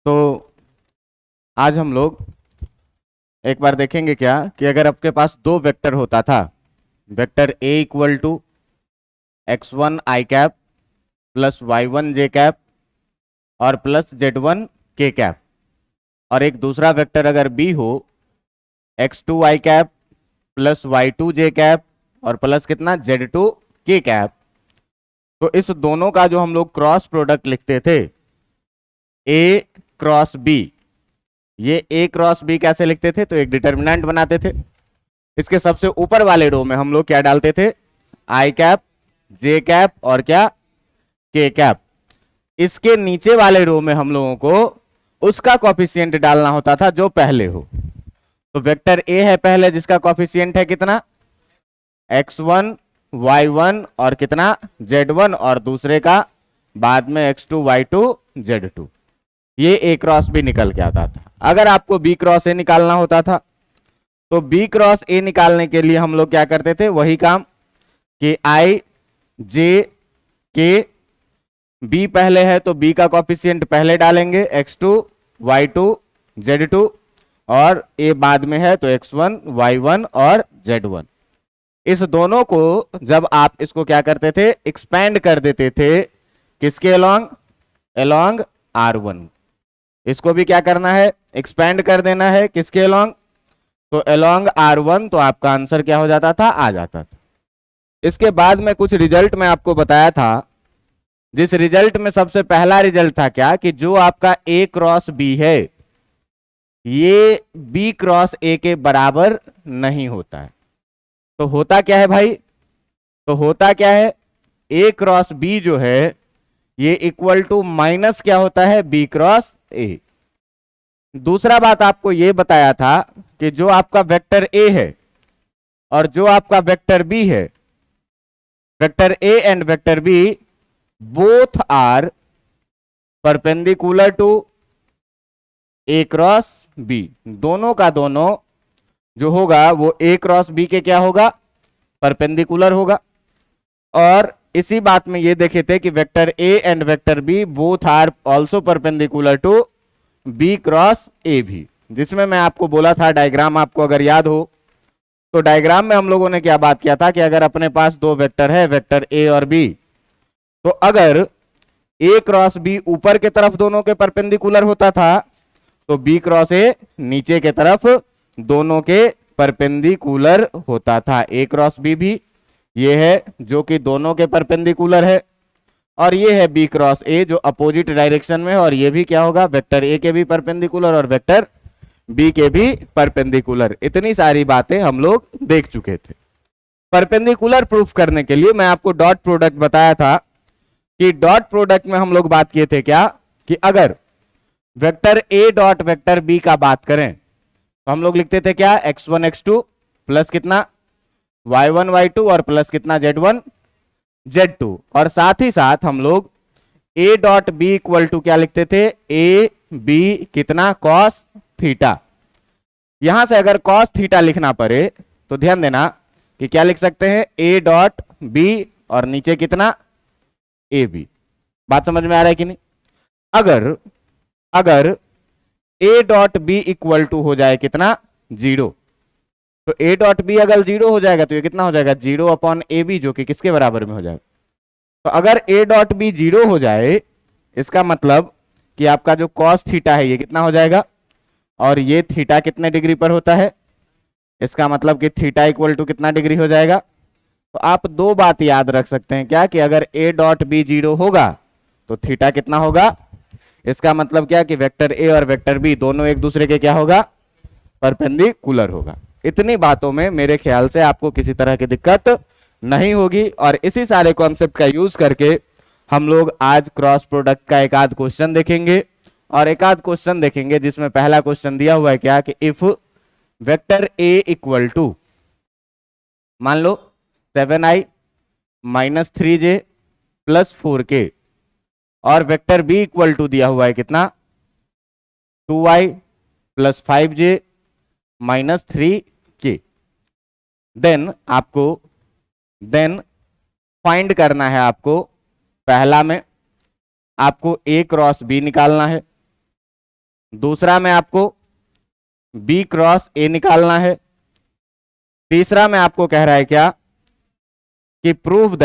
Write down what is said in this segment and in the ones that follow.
तो आज हम लोग एक बार देखेंगे क्या कि अगर आपके पास दो वेक्टर होता था, vector A equal to x1 i cap plus y1 j cap और प्लस z1 के कैप, और एक दूसरा वेक्टर अगर बी हो x2 आई कैप प्लस y2 जे कैप और प्लस कितना z2 के कैप, तो इस दोनों का जो हम लोग क्रॉस प्रोडक्ट लिखते थे ए क्रॉस बी, ये ए क्रॉस बी कैसे लिखते थे? तो एक डिटर्मिनेंट बनाते थे। इसके सबसे ऊपर वाले रो में हम लोग क्या डालते थे? आई कैप, जे कैप और क्या के कैप। इसके नीचे वाले रो में हम लोगों को उसका कॉफिशिएंट डालना होता था जो पहले हो। तो वेक्टर ए है पहले, जिसका कॉफिशिएंट है कितना? x1 y1 और कितना z1, और दूसरे का बाद में x2 y2 z2। ये ए क्रॉस बी निकल के आता था। अगर आपको बी क्रॉस ए निकालना होता था तो बी क्रॉस ए निकालने के लिए हम लोग क्या करते थे? वही काम कि आई जे के, बी पहले है तो बी का कॉफिशिएंट पहले डालेंगे x2 y2 z2, और ए बाद में है तो x1 y1 और z1। इस दोनों को जब आप इसको क्या करते थे? एक्सपैंड कर देते थे किसके अलोंग? Along r1। इसको भी क्या करना है? एक्सपैंड कर देना है किसके अलोंग? तो अलोंग r1। तो आपका आंसर क्या हो जाता था? आ जाता था। इसके बाद में कुछ रिजल्ट मैं आपको बताया था, जिस रिजल्ट में सबसे पहला रिजल्ट था क्या कि जो आपका ए क्रॉस बी है ये बी क्रॉस ए के बराबर नहीं होता है। तो होता क्या है भाई? तो होता क्या है? ए क्रॉस बी जो है ये इक्वल टू माइनस क्या होता है? B cross A. दूसरा बात आपको ये बताया था कि जो आपका वेक्टर ए है और जो आपका वेक्टर बी है, vector A and vector B both are perpendicular to A cross B. दोनों का दोनों जो होगा वो ए क्रॉस बी के क्या होगा? परपेंडिकुलर होगा। और इसी बात में ये देखे थे कि vector A and vector B both are also perpendicular to B cross A भी, जिसमें मैं आपको बोला था डायग्राम आपको अगर याद हो तो डायग्राम में हम लोगों ने क्या बात किया था कि अगर अपने पास दो वेक्टर है, वेक्टर ए और बी, तो अगर ए क्रॉस बी ऊपर के तरफ दोनों के परपेंडिकुलर होता था तो बी क्रॉस ए नीचे के तरफ दोनों के परपेंडिकुलर होता था। ए क्रॉस बी भी ये है जो कि दोनों के परपेंडिकुलर है, और ये है बी क्रॉस ए जो अपोजिट डायरेक्शन में है, और ये भी क्या होगा? वेक्टर ए के भी परपेंडिकुलर और वेक्टर बी के भी परपेंडिकुलर। इतनी सारी बातें हम लोग देख चुके थे। परपेंडिकुलर प्रूफ करने के लिए मैं आपको डॉट प्रोडक्ट बताया था कि डॉट प्रोडक्ट में हम लोग बात किए थे क्या कि अगर vector A dot vector B का बात करें तो हम लोग लिखते थे क्या? x1 x2 प्लस कितना y1 y2 और प्लस कितना z1 z2, और साथ ही साथ हम लोग a dot B equal to क्या लिखते थे? a b कितना cos थीटा। यहां से अगर cos थीटा लिखना पड़े तो ध्यान देना कि क्या लिख सकते हैं? a डॉट b और नीचे कितना? A B. बात समझ में आ रहा है कि नहीं? अगर a dot B equal to हो जाए कितना? 0, तो a डॉट बी अगर 0 हो जाएगा तो ये कितना हो जाएगा? 0 अपॉन ए बी, जो कि किसके बराबर में हो जाएगा? तो अगर a डॉट बी 0 हो जाए इसका मतलब कि आपका जो cos थीटा है ये कितना हो जाएगा? और ये थीटा कितने डिग्री पर होता है? इसका मतलब कि थीटा इक्वल टू कितना डिग्री हो जाएगा? तो आप दो बात याद रख सकते हैं क्या कि अगर a डॉट बी 0 होगा तो थीटा कितना होगा? इसका मतलब क्या कि वेक्टर ए और वेक्टर बी दोनों एक दूसरे के क्या होगा? परपेंडिकुलर होगा। इतनी बातों में मेरे ख्याल से आपको किसी तरह की दिक्कत नहीं होगी, और इसी सारे कॉन्सेप्ट का यूज करके हम लोग आज क्रॉस प्रोडक्ट का एक आध क्वेश्चन देखेंगे, और एक आध क्वेश्चन देखेंगे जिसमें पहला क्वेश्चन दिया हुआ है क्या कि if vector A equal to मान लो 7i minus 3j plus 4k, और वेक्टर बी इक्वल टू दिया हुआ है कितना? 2i plus 5j minus 3k, then find करना है आपको। पहला में आपको ए क्रॉस बी निकालना है, दूसरा में आपको बी क्रॉस ए निकालना है। तीसरा में आपको कह रहा है क्या कि prove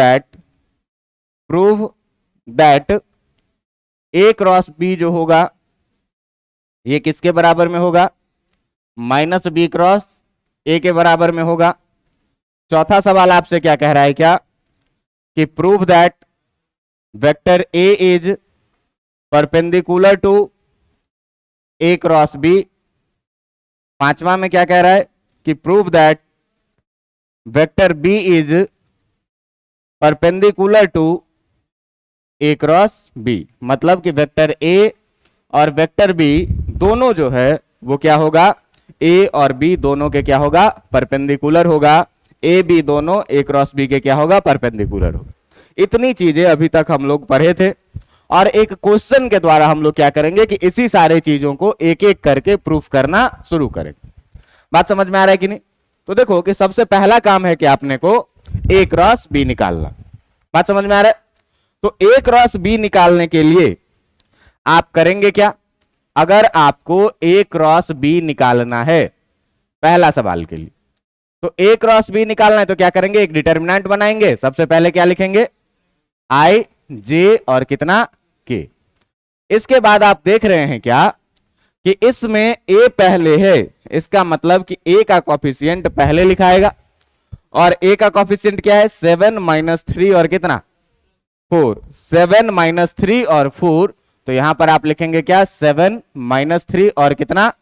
that A cross B जो होगा ये किसके बराबर में होगा, माइनस बी क्रॉस ए के बराबर में होगा। चौथा सवाल आपसे क्या कह रहा है क्या कि prove that vector A is perpendicular to A cross B. पांचवा में क्या कह रहा है कि prove that vector B is perpendicular to A cross B, मतलब कि वेक्टर ए और वेक्टर बी दोनों जो है वो क्या होगा, ए और बी दोनों के क्या होगा, परपेंडिकुलर होगा। ए बी दोनों ए क्रॉस बी के क्या होगा, परपेंडिकुलर होगा। इतनी चीजें अभी तक हम लोग पढ़े थे और एक क्वेश्चन के द्वारा हम लोग क्या करेंगे कि इसी सारे चीजों को एक एक करके प्रूफ करना शुरू करेंगे। बात समझ में आ रहा है कि नहीं? तो देखो कि सबसे पहला काम है कि आपने को ए क्रॉस बी निकालना। बात समझ में आ रहा है? तो ए क्रॉस बी निकालने के लिए आप करेंगे क्या, अगर आपको ए क्रॉस बी निकालना है पहला सवाल के लिए, तो ए क्रॉस बी निकालना है तो क्या करेंगे, एक डिटर्मिनेंट बनाएंगे। सबसे पहले क्या लिखेंगे, आई जे और कितना के। इसके बाद आप देख रहे हैं क्या कि इसमें ए पहले है, इसका मतलब कि ए का कॉफिशिएंट पहले लिखाएगा और ए का कॉफिशिएंट क्या है, 7 माइनस 3 और कितना 4। 7 माइनस 3 और 4, तो यहां पर आप लिखेंगे क्या, 7 माइनस 3 और कितना,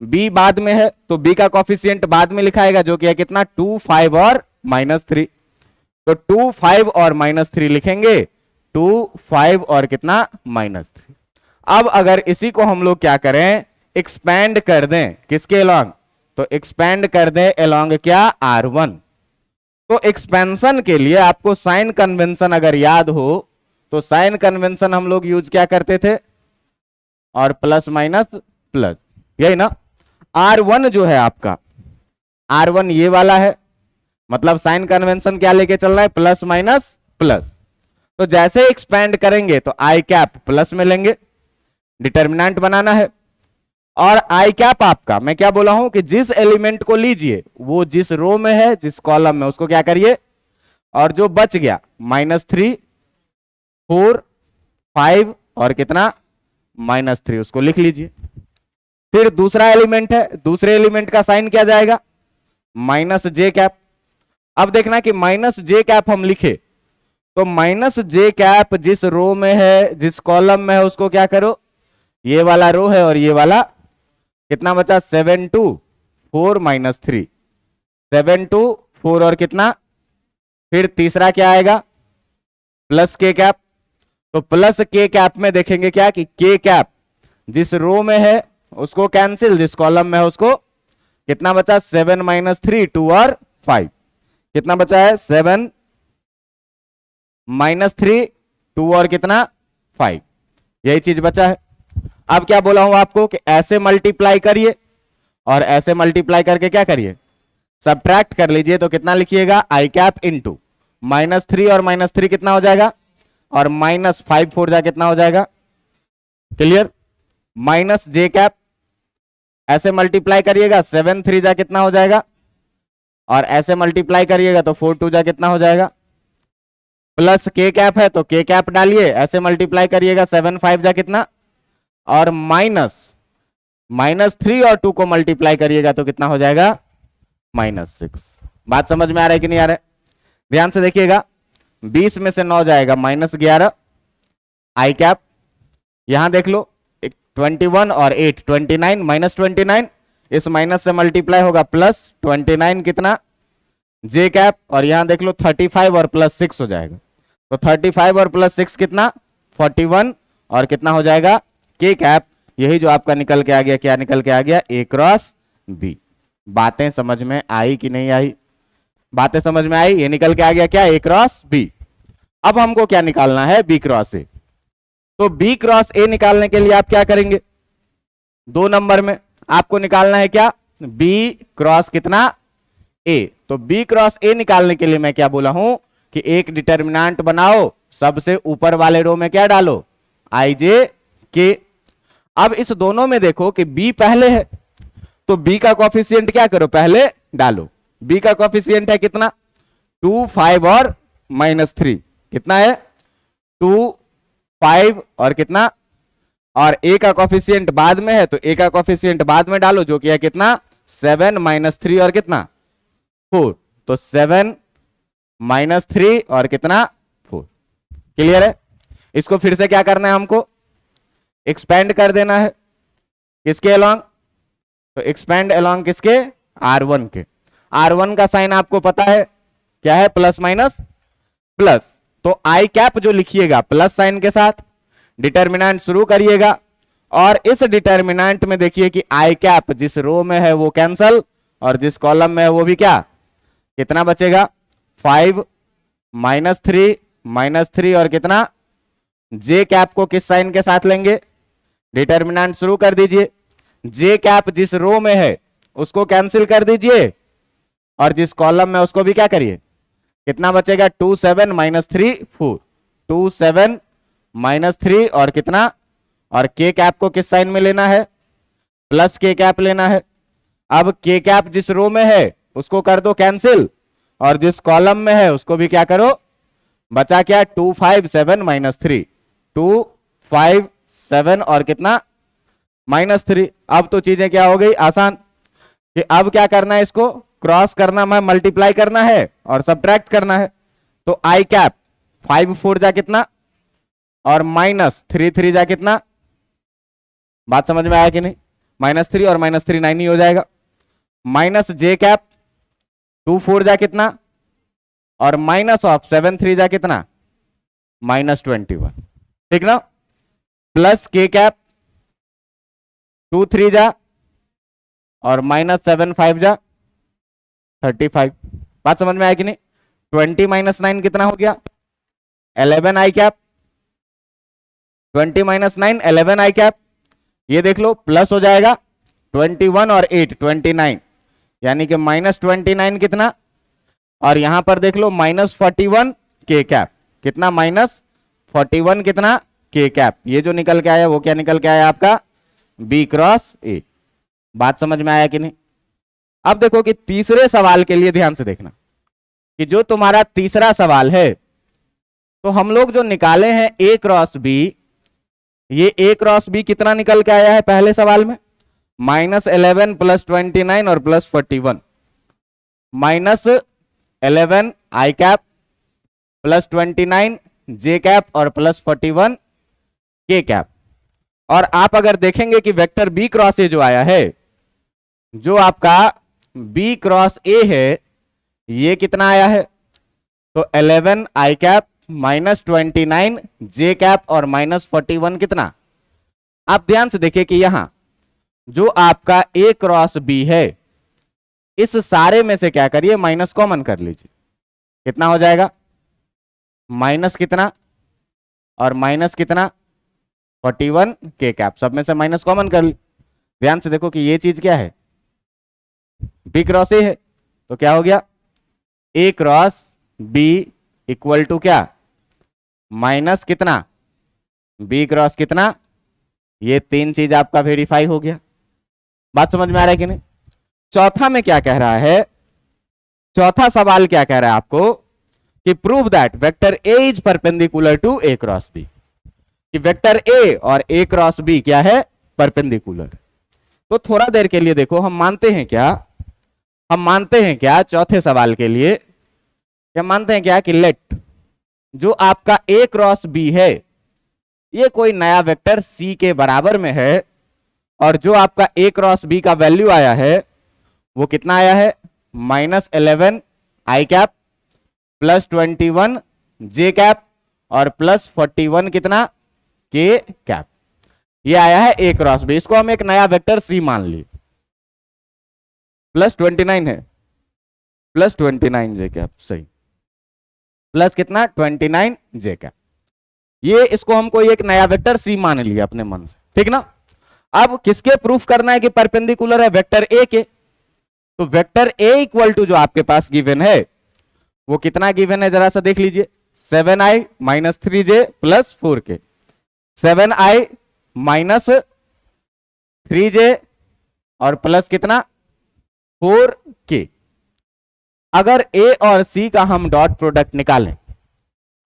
बी बाद में है तो बी का कॉफिशिएंट बाद में लिखाएगा जो कि है कितना 2, 5 और माइनस 3। तो 2, 5 और माइनस 3 लिखेंगे, 2, 5 और कितना माइनस 3। अब अगर इसी को हम लोग क्या करें, एक्सपेंड कर दें किसके अलोंग, तो एक्सपेंड कर दें अलोंग क्या, R1। तो एक्सपेंशन के लिए आपको साइन कन्वेंशन अगर याद हो तो साइन कन्वेंशन हम लोग यूज क्या करते थे, और प्लस माइनस प्लस, यही ना। R1 जो है आपका, R1 ये वाला है, मतलब साइन कन्वेंशन क्या लेके चल रहा है, प्लस माइनस प्लस। तो जैसे एक्सपेंड करेंगे तो आई कैप प्लस में लेंगे, डिटर्मिनेंट बनाना है। और आई कैप आपका मैं क्या बोला हूं कि जिस एलिमेंट को लीजिए वो जिस रो में है, जिस कॉलम में, उसको क्या करिए, और जो बच गया -3, 4, 5 और कितना -3 उसको लिख लीजिए। फिर दूसरा एलिमेंट है, दूसरे एलिमेंट का साइन क्या जाएगा, माइनस जे कैप। अब देखना कि माइनस जे कैप हम लिखे तो माइनस जे कैप जिस रो में है, जिस कॉलम में है, उसको क्या करो, ये वाला रो है और ये वाला कितना बचा, 7, 2, 4 -3, 7, 2, 4 और कितना, फिर तीसरा क्या आएगा, प्लस के कैप। तो प्लस के कैप में देखेंगे क्या कि के कैप जिस रो में है उसको कैंसिल, जिस कॉलम में है उसको, कितना बचा, 7 -3, 2 और 5, कितना बचा है, 7 -3, 2 और कितना 5, यही चीज बचा है। अब क्या बोला हूं आपको कि ऐसे मल्टीप्लाई करिए और ऐसे मल्टीप्लाई करके क्या करिए, सब्ट्रैक्ट कर लीजिए। तो कितना लिखिएगा, आई कैप इंटू -3 और -3 कितना हो जाएगा, और -5 4 जा कितना हो जाएगा, क्लियर। माइनस जे कैप ऐसे मल्टीप्लाई करिएगा, 7 3 जा कितना हो जाएगा, और ऐसे मल्टीप्लाई करिएगा तो 4 2 जा कितना हो जाएगा। प्लस के कैप है तो के कैप डालिए, ऐसे मल्टीप्लाई करिएगा, 7 5 जा कितना, और -3 और 2 को मल्टीप्लाई करिएगा तो कितना हो जाएगा, -6। बात समझ में आ रहा है कि नहीं आ रहा है? ध्यान से देखिएगा, 20 में से 9 जाएगा -11, आई कैप। यहां देख लो 21 और 8 29, -29, इस माइनस से मल्टीप्लाई होगा +29 कितना, जे कैप। और यहां देख लो 35 और +6 हो जाएगा, तो 35 और +6 कितना, 41 और कितना हो जाएगा, के कैप। यही जो आपका निकल के आ गया, क्या निकल के आ गया, ए क्रॉस बी। बातें समझ में आई कि नहीं आई? बातें समझ में आई, ये निकल के आ गया क्या, ए क्रॉस बी। अब हमको क्या निकालना है, बी क्रॉस ए। तो बी क्रॉस ए निकालने के लिए आप क्या करेंगे, 2 नंबर में आपको निकालना है क्या, बी क्रॉस कितना, ए। तो बी क्रॉस ए निकालने के लिए मैं क्या बोला हूं कि एक डिटर्मिनेंट बनाओ, सबसे ऊपर वाले रो में क्या डालो, आई जे के। अब इस दोनों में देखो कि b पहले है, तो b का कोफिशिएंट क्या करो, पहले डालो। b का कोफिशिएंट है कितना, 2, 5 और -3, कितना है 2, 5 और कितना, और a का कोफिशिएंट बाद में है, तो a का कोफिशिएंट बाद में डालो, जो कि है कितना 7 -3 और कितना 4, तो 7 -3 और कितना 4। क्लियर है। इसको फिर से क्या करना है, हमको एक्सपेंड कर देना है, किसके अलोंग, तो एक्सपेंड अलोंग किसके, R1 के। R1 का साइन आपको पता है क्या है, प्लस माइनस प्लस, तो आई कैप जो लिखिएगा प्लस साइन के साथ, डिटर्मिनेंट शुरू करिएगा, और इस डिटर्मिनेंट में देखिए कि आई कैप जिस रो में है वो कैंसल, और जिस कॉलम में है वो भी क्या, कितना बचेगा 5 -3 और कितना, जे कैप को किस साइन के साथ लेंगे, डिटर्मिनेंट शुरू कर दीजिए, जे कैप जिस रो में है उसको कैंसिल कर दीजिए, और जिस कॉलम में उसको भी क्या करिए, कितना बचेगा 2 7 -3 4, 2 7 -3 और कितना, और के कैप को किस साइन में लेना है, प्लस के कैप लेना है। अब के कैप जिस रो में है उसको कर दो कैंसिल, और जिस कॉलम में है उसको भी क्या करो, बचा क्या 2 5 7 -3, 2 5 7 और कितना -3। अब तो चीजें क्या हो गई आसान, कि अब क्या करना है, इसको क्रॉस करना है, मल्टीप्लाई करना है और सब्ट्रैक्ट करना है। तो आई कैप 5 4 जा कितना, और -3 3 जा कितना, बात समझ में आया कि नहीं, -3 और -3 9 ही हो जाएगा, माइनस जे कैप 2 4 जा कितना, और -7 3 जा कितना -21, ठीक ना, प्लस के कैप 2 3 जा, और -7 5 जा 35। बात समझ में आया कि नहीं। 20 -9 कितना हो गया 11 आई कैप, 20 -9 11 आई कैप, ये देख लो प्लस हो जाएगा 21 और 8 29, यानी कि -29 कितना, और यहां पर देख लो -41 के कैप, कितना -41 कितना के कैप, ये जो निकल के आया वो क्या निकल के आया आपका B क्रॉस A। बात समझ में आया कि नहीं। अब देखो कि तीसरे सवाल के लिए ध्यान से देखना, कि जो तुम्हारा तीसरा सवाल है, तो हम लोग जो निकाले हैं A क्रॉस B, ये A क्रॉस B कितना निकल के आया है पहले सवाल में, -11 + 29 और +41, -11 आई कैप +29 जे कैप और +41 के कैप। और आप अगर देखेंगे कि वेक्टर B क्रॉस A जो आया है, जो आपका B क्रॉस A है, ये कितना आया है, तो 11 आई कैप -29 जे कैप और -41 कितना। आप ध्यान से देखिए कि यहां जो आपका A क्रॉस B है, इस सारे में से क्या करिए माइनस कॉमन कर लीजिए, कितना हो जाएगा माइनस कितना और माइनस कितना 41 के कैप, सब में से माइनस कॉमन कर ली। ध्यान से देखो कि ये चीज क्या है, B क्रॉस A है, तो क्या हो गया A cross B equal to क्या माइनस कितना B क्रॉस कितना, ये तीन चीज आपका वेरीफाई हो गया। बात समझ में आ रहा है कि नहीं। चौथा में क्या कह रहा है, चौथा सवाल क्या कह रहा है आपको कि prove that vector A is perpendicular to A cross B, कि वेक्टर A और A क्रॉस B क्या है परपेंडिकुलर। तो थोड़ा देर के लिए देखो, हम मानते हैं क्या चौथे सवाल के लिए, क्या मानते हैं क्या कि लेट जो आपका A क्रॉस B है, ये कोई नया वेक्टर C के बराबर में है, और जो आपका A क्रॉस B का वैल्यू आया है वो कितना आया है -11 आई कैप +21 जे कैप और +41 कितना के कैप, ये आया है A क्रॉस B। इसको हम एक नया वेक्टर C मान ली, +29 है, +29 जे कैप, सही, प्लस कितना 29 जे कैप, ये इसको हम कोई एक नया वेक्टर C मान लिया अपने मन से, ठीक ना। अब किसके प्रूफ करना है कि परपेंडिकुलर है, वेक्टर A के। तो वेक्टर A इक्वल टू जो आपके पास गिवन है वो कितना गिवन है जरा सा देख लीजिए, 7i - 3j + 4k, 7i - 3J और प्लस कितना 4K। अगर A और C का हम डॉट प्रोडक्ट निकालें,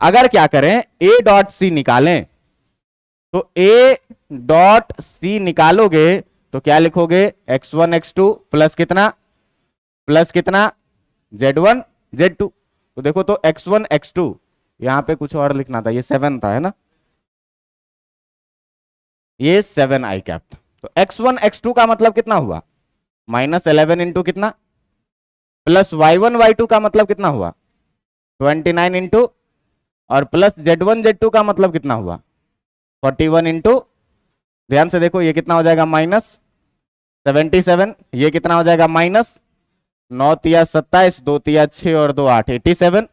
अगर क्या करें A डॉट C निकालें, तो A डॉट C निकालोगे तो क्या लिखोगे x1 x2 प्लस कितना z1 z2। तो देखो तो x1 x2, यहां पे कुछ और लिखना था, ये 7 था है ना, ये 7 आई कैप। तो x1 x2 का मतलब कितना हुआ -11 इंटू कितना प्लस y1 y2 का मतलब कितना हुआ 29 इंटू और प्लस z1 z2 का मतलब कितना हुआ 41 इंटू, ध्यान से देखो ये कितना हो जाएगा -77, ये कितना हो जाएगा -9 तिया 27, 2 तिया 6 और 2 8 87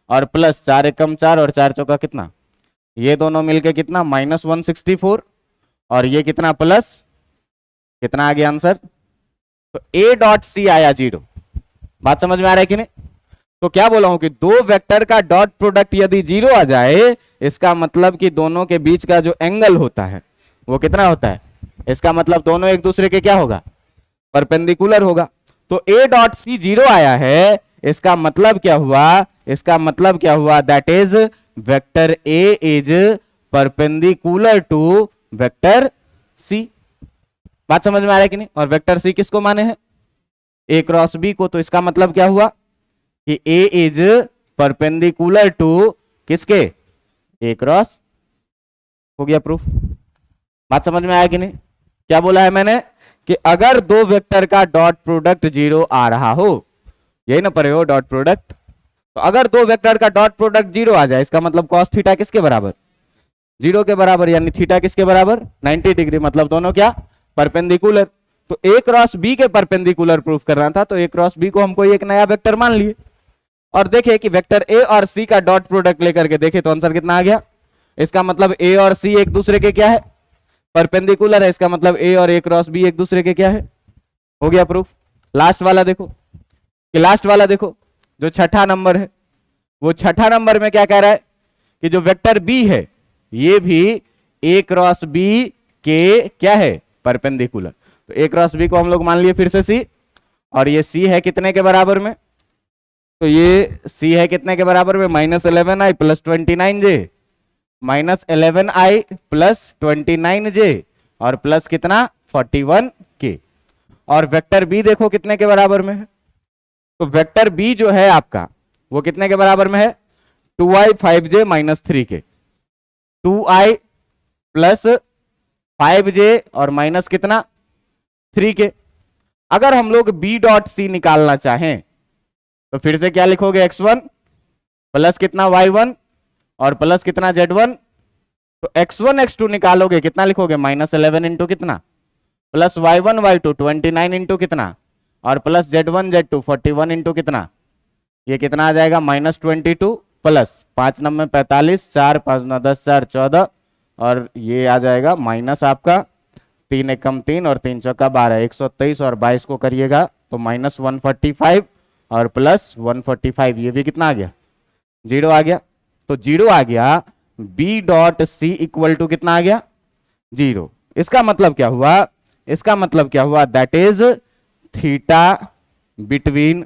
और प्लस 4 एकम 4 और 4 चौका कितना, ये दोनों मिलके कितना -164 और ये कितना प्लस कितना आ गया आंसर। तो A डॉट C आया 0। बात समझ में आ रहा है कि नहीं? तो क्या बोला हूं कि दो वेक्टर का डॉट प्रोडक्ट यदि 0 आ जाए, इसका मतलब कि दोनों के बीच का जो एंगल होता है वो कितना होता है, इसका मतलब दोनों एक दूसरे के क्या होगा परपेंडिकुलर होगा। तो A डॉट C 0 आया है, इसका मतलब क्या हुआ, इसका मतलब क्या हुआ that is vector A is perpendicular to vector C। बात समझ में आ रहा है कि नहीं? और वेक्टर C किसको माने हैं A क्रॉस B को। तो इसका मतलब क्या हुआ कि A इज परपेंडिकुलर टू किसके A क्रॉस। हो गया प्रूफ। बात समझ में आया कि नहीं? क्या बोला है मैंने कि अगर दो वेक्टर का डॉट प्रोडक्ट 0 आ रहा हो, यही ना पढ़े हो डॉट प्रोडक्ट, तो अगर दो वेक्टर का डॉट प्रोडक्ट 0 आ जाए, इसका मतलब कॉस थीटा किसके बराबर 0 के बराबर, यानी थीटा किसके बराबर 90 डिग्री, मतलब दोनों क्या परपेंडिकुलर। तो A क्रॉस B के परपेंडिकुलर प्रूफ करना था, तो A क्रॉस B को हमको एक नया वेक्टर मान लिए और देखे कि वेक्टर A और C का डॉट प्रोडक्ट लेकर के देखे तो आंसर कितना आ गया। इसका मतलब A और C एक दूसरे के क्या है परपेंडिकुलर है, इसका मतलब A और A क्रॉस B एक दूसरे के क्या है। हो गया प्रूफ। लास्ट वाला देखो कि लास्ट वाला देखो जो छठा नंबर है, वो छठा नंबर में क्या कह रहा है कि जो वेक्टर B है ये भी A क्रॉस B के क्या है परपेंडिकुलर। तो A क्रॉस B को हम लोग मान लिए फिर से C, और ये C है कितने के बराबर में, तो ये C है कितने के बराबर में -11i plus 29j, -11i plus 29j और प्लस कितना 41k। और वेक्टर B देखो कितने के बराबर में है, तो वेक्टर B जो है आपका वो कितने के बराबर में है 2i 5j -3k, 2i plus 5j और माइनस कितना 3k। अगर हम लोग B डॉट C निकालना चाहें तो फिर से क्या लिखोगे x1 प्लस कितना y1 और प्लस कितना z1। तो x1 x2 निकालोगे कितना लिखोगे -11 इंटू कितना प्लस y1 y2 29 इंटू कितना और प्लस z1 z2 41 इंटू कितना, ये कितना आ जाएगा -22 प्लस 5 9 में 45, 4 5 9 10 4 14 और ये आ जाएगा माइनस आपका 3 एकम 3 और 3 चौका 12, 123 और 22 को करिएगा तो -145 और प्लस 145, ये भी कितना आ गया 0 आ गया। तो 0 आ गया, B dot C equal to कितना आ गया 0। इसका मतलब क्या हुआ, इसका मतलब क्या हुआ that is theta between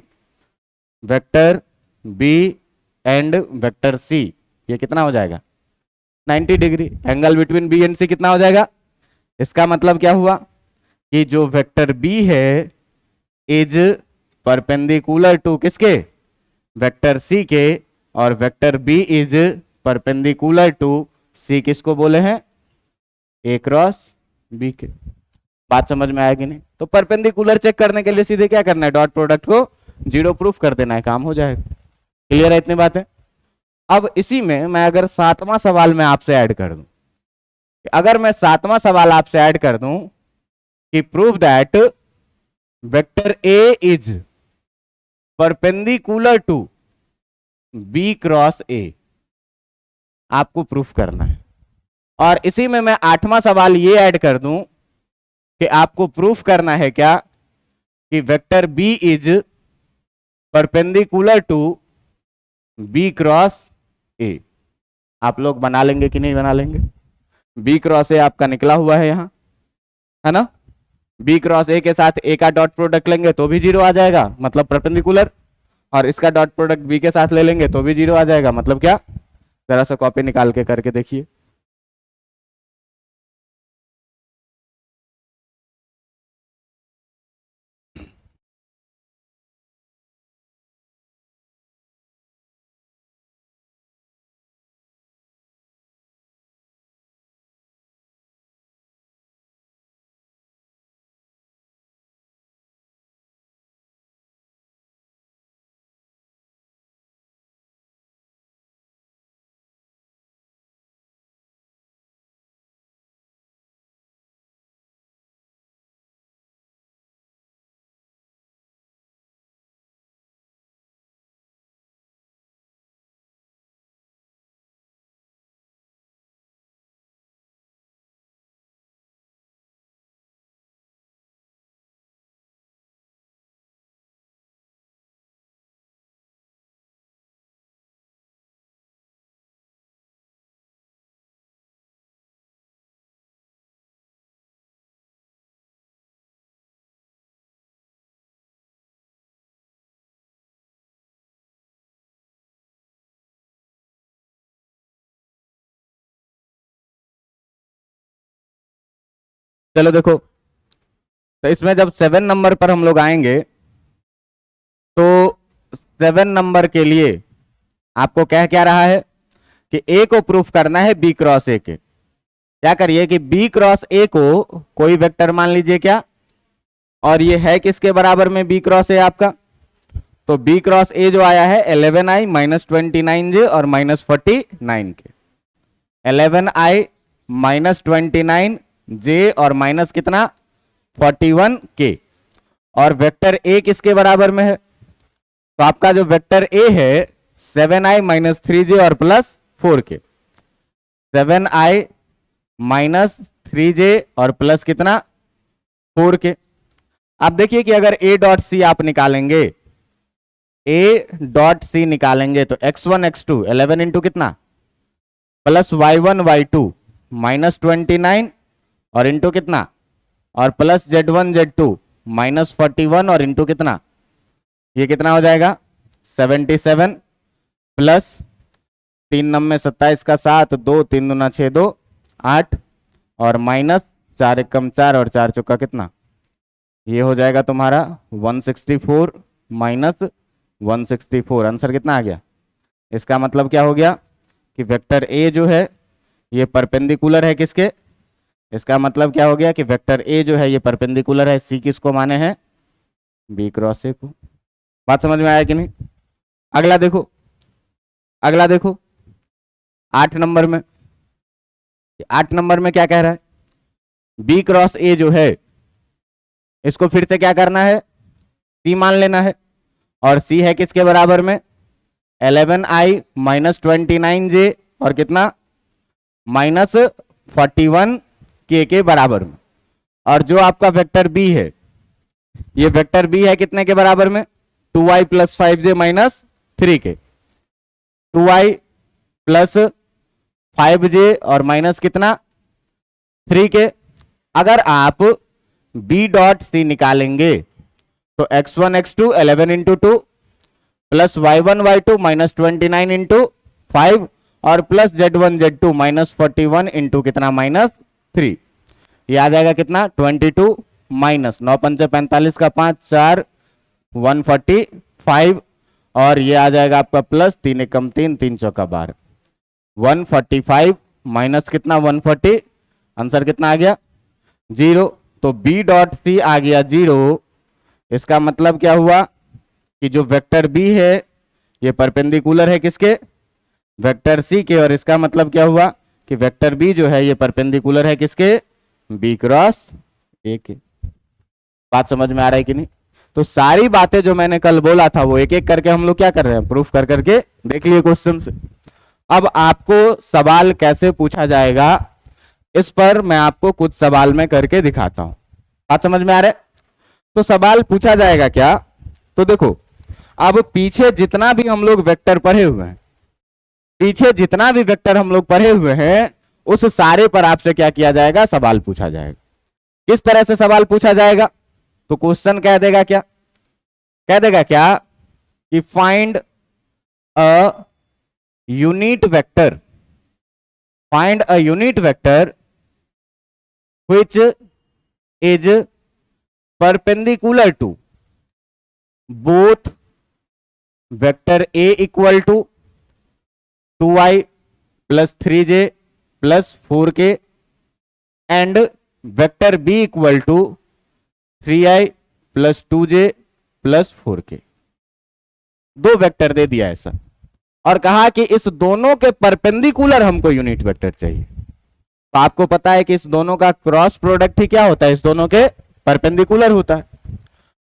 vector B and vector C ये कितना हो जाएगा 90 degree. Angle between B and C कितना हो जाएगा, इसका मतलब क्या हुआ कि जो वेक्टर B है इज परपेंडिकुलर टू किसके वेक्टर C के, और vector B is perpendicular to C किसको बोले हैं A क्रॉस B के। बात समझ में आया कि नहीं? तो परपेंडिकुलर चेक करने के लिए सीधे क्या करना है डॉट प्रोडक्ट को 0 प्रूफ कर देना है, काम हो जाएगा। क्लियर है इतनी बातें? अब इसी में मैं अगर 7वां सवाल में आपसे ऐड कर दूं, अगर मैं 7वां सवाल आपसे ऐड कर दूं कि prove that vector A is perpendicular to B cross A, आपको प्रूफ करना है। और इसी में मैं 8वां सवाल ये ऐड कर दूं कि आपको प्रूफ करना है क्या कि vector B is perpendicular to B cross A। आप लोग बना लेंगे कि नहीं बना लेंगे? B क्रॉस A आपका निकला हुआ है यहां, है ना? बी क्रॉस ए के साथ ए का डॉट प्रोडक्ट लेंगे तो भी जीरो आ जाएगा, मतलब परपेंडिकुलर, और इसका डॉट प्रोडक्ट बी के साथ ले लेंगे तो भी जीरो आ जाएगा, मतलब क्या? जरा सा कॉपी निकाल के करके देखिए। चलो देखो, तो इसमें जब 7 नंबर पर हम लोग आएंगे तो 7 नंबर के लिए आपको कह क्या रहा है कि ए को प्रूफ करना है बी क्रॉस ए के। क्या करिए कि बी क्रॉस ए को कोई वेक्टर मान लीजिए क्या, और ये है किसके बराबर में बी क्रॉस ए आपका, तो बी क्रॉस ए जो आया है 11i माइनस 29j और माइनस 49 के, 11i माइनस 29j और माइनस कितना 41 के, और वेक्टर ए किसके बराबर में है, तो आपका जो वेक्टर ए है 7i माइनस 3j और प्लस 4 के, 7i माइनस 3j और प्लस कितना 4 के। अब देखिए कि अगर a डॉट सी आप निकालेंगे, a डॉट सी निकालेंगे तो x1 x2 11 इंटू कितना प्लस y1 y2 माइनस 29 और इंटू कितना, और प्लस z1 z2 माइनस 41 और इंटू कितना, ये कितना हो जाएगा 77 प्लस 3 नम्बे 27 का 7 2 3 दूना 6 2 8 और माइनस 4 एकम 4 और 4 चौका कितना, ये हो जाएगा तुम्हारा 164 माइनस 164। आंसर कितना आ गया? इसका मतलब क्या हो गया कि वेक्टर ए जो है ये परपेंडिकुलर है किसके, इसका मतलब क्या हो गया कि वेक्टर ए जो है ये परपेंडिकुलर है सी किसको माने हैं, बी क्रॉस ए को। बात समझ में आया कि नहीं? अगला देखो, अगला देखो 8 नंबर में, 8 नंबर में क्या कह रहा है, बी क्रॉस ए जो है इसको फिर से क्या करना है, सी मान लेना है, और सी है किसके बराबर में 11i माइनस 29j और कितना माइनस 41 के बराबर में, और जो आपका वेक्टर बी है ये वेक्टर बी है कितने के बराबर में 2i प्लस 5j माइनस 3 के, 2i प्लस 5j और माइनस कितना 3 के। अगर आप b डॉट सी निकालेंगे तो x1 x2 11 into 2 plus y1 y2 minus 29 into 5 और plus z1 z2 minus 41 into कितना माइनस 3, ये आ जाएगा कितना 22 माइनस 9 पंचे 45 का 5 4 145 और ये आ जाएगा आपका प्लस 3 एकम 3 3 चौका 12 145 माइनस कितना 140, आंसर कितना आ गया 0। तो बी डॉट सी आ गया 0। इसका मतलब क्या हुआ कि जो वेक्टर बी है ये परपेंडिकुलर है किसके, वेक्टर सी के, और इसका मतलब क्या हुआ कि वेक्टर बी जो है ये परपेंडिकुलर है किसके, बी क्रॉस ए के। बात समझ में आ रहा है कि नहीं? तो सारी बातें जो मैंने कल बोला था वो एक एक करके हम लोग क्या कर रहे हैं, प्रूफ कर करके देख लिए क्वेश्चन से। अब आपको सवाल कैसे पूछा जाएगा इस पर मैं आपको कुछ सवाल में करके दिखाता हूं। बात समझ में आ रहा है? तो सवाल पूछा जाएगा क्या, तो देखो अब पीछे जितना भी हम लोग वेक्टर पढ़े हुए हैं, पीछे जितना भी वेक्टर हम लोग पढ़े हुए हैं उस सारे पर आपसे क्या किया जाएगा, सवाल पूछा जाएगा। इस तरह से सवाल पूछा जाएगा तो क्वेश्चन कह देगा क्या, कह देगा क्या कि find a unit vector, find a unit vector which is perpendicular to both vector A equal to 2i plus 3j plus 4k and vector B equal to 3i plus 2j plus 4k। दो vector दे दिया ऐसा और कहा कि इस दोनों के perpendicular हमको यूनिट वेक्टर चाहिए। तो आपको पता है कि इस दोनों का क्रॉस प्रोडक्ट ही क्या होता है, इस दोनों के परपेंडिकुलर होता है।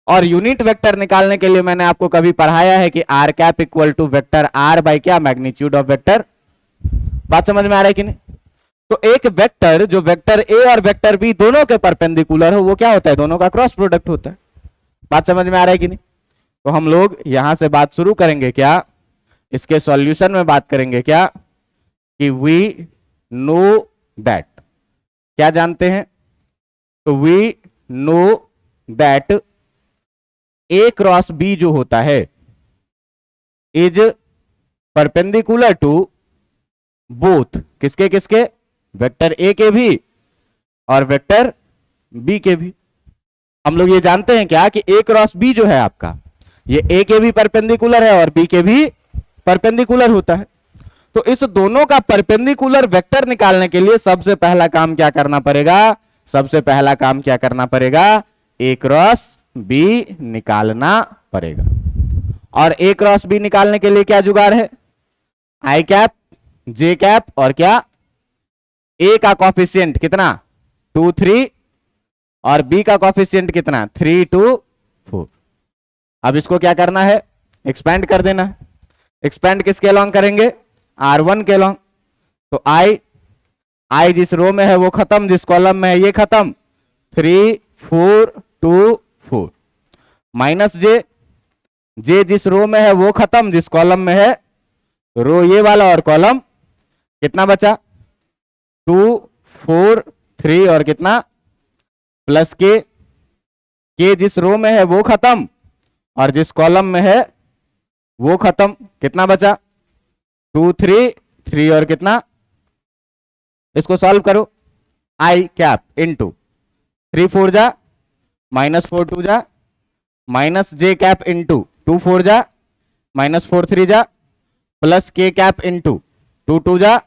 और यूनिट वेक्टर निकालने के लिए मैंने आपको कभी पढ़ाया है कि r cap equal to vector r by क्या, मैग्नीट्यूड ऑफ वेक्टर। बात समझ में आ रहा है कि नहीं? तो एक वेक्टर जो वेक्टर ए और वेक्टर बी दोनों के परपेंडिकुलर हो वो क्या होता है, दोनों का क्रॉस प्रोडक्ट होता है। बात समझ में आ रहा है कि नहीं? तो हम लोग यहां से बात शुरू करेंगे क्या, इसके सॉल्यूशन में बात करेंगे क्या कि वी नो दैट, क्या जानते हैं, तो we know that A cross B जो होता है इज परपेंडिकुलर टू बोथ, किसके किसके, वेक्टर ए के भी और वेक्टर बी के भी। हम लोग ये जानते हैं क्या कि ए क्रॉस बी जो है आपका, ये ए के भी परपेंडिकुलर है और बी के भी परपेंडिकुलर होता है। तो इस दोनों का परपेंडिकुलर वेक्टर निकालने के लिए सबसे पहला काम क्या करना पड़ेगा, सबसे पहला काम क्या करना पड़ेगा, ए क्रॉस बी निकालना पड़ेगा। और ए क्रॉस बी निकालने के लिए क्या जुगाड़ है, आई कैप जे कैप और क्या, ए का कॉफिशिएंट कितना 2 3 और बी का कॉफिशिएंट कितना 3 2 4। अब इसको क्या करना है, एक्सपेंड कर देना है। एक्सपेंड किसके अलॉन्ग करेंगे, R1 के अलॉन्ग। तो आई जिस रो में है वो खत्म, जिस कॉलम में है ये खत्म, 3 4 2 4 माइनस जे जिस रो में है वो खत्म, जिस कॉलम में है रो ये वाला और कॉलम कितना बचा 2 4 3 और कितना प्लस के जिस रो में है वो खत्म और जिस कॉलम में है वो खत्म, कितना बचा 2 3 3 और कितना, इसको सॉल्व करो, आई कैप इंटू 3 4 जा माइनस 4 2 जा माइनस जे कैप इंटू 2 4 जा माइनस 4 3 जा प्लस के कैप इंटू 2 2 जा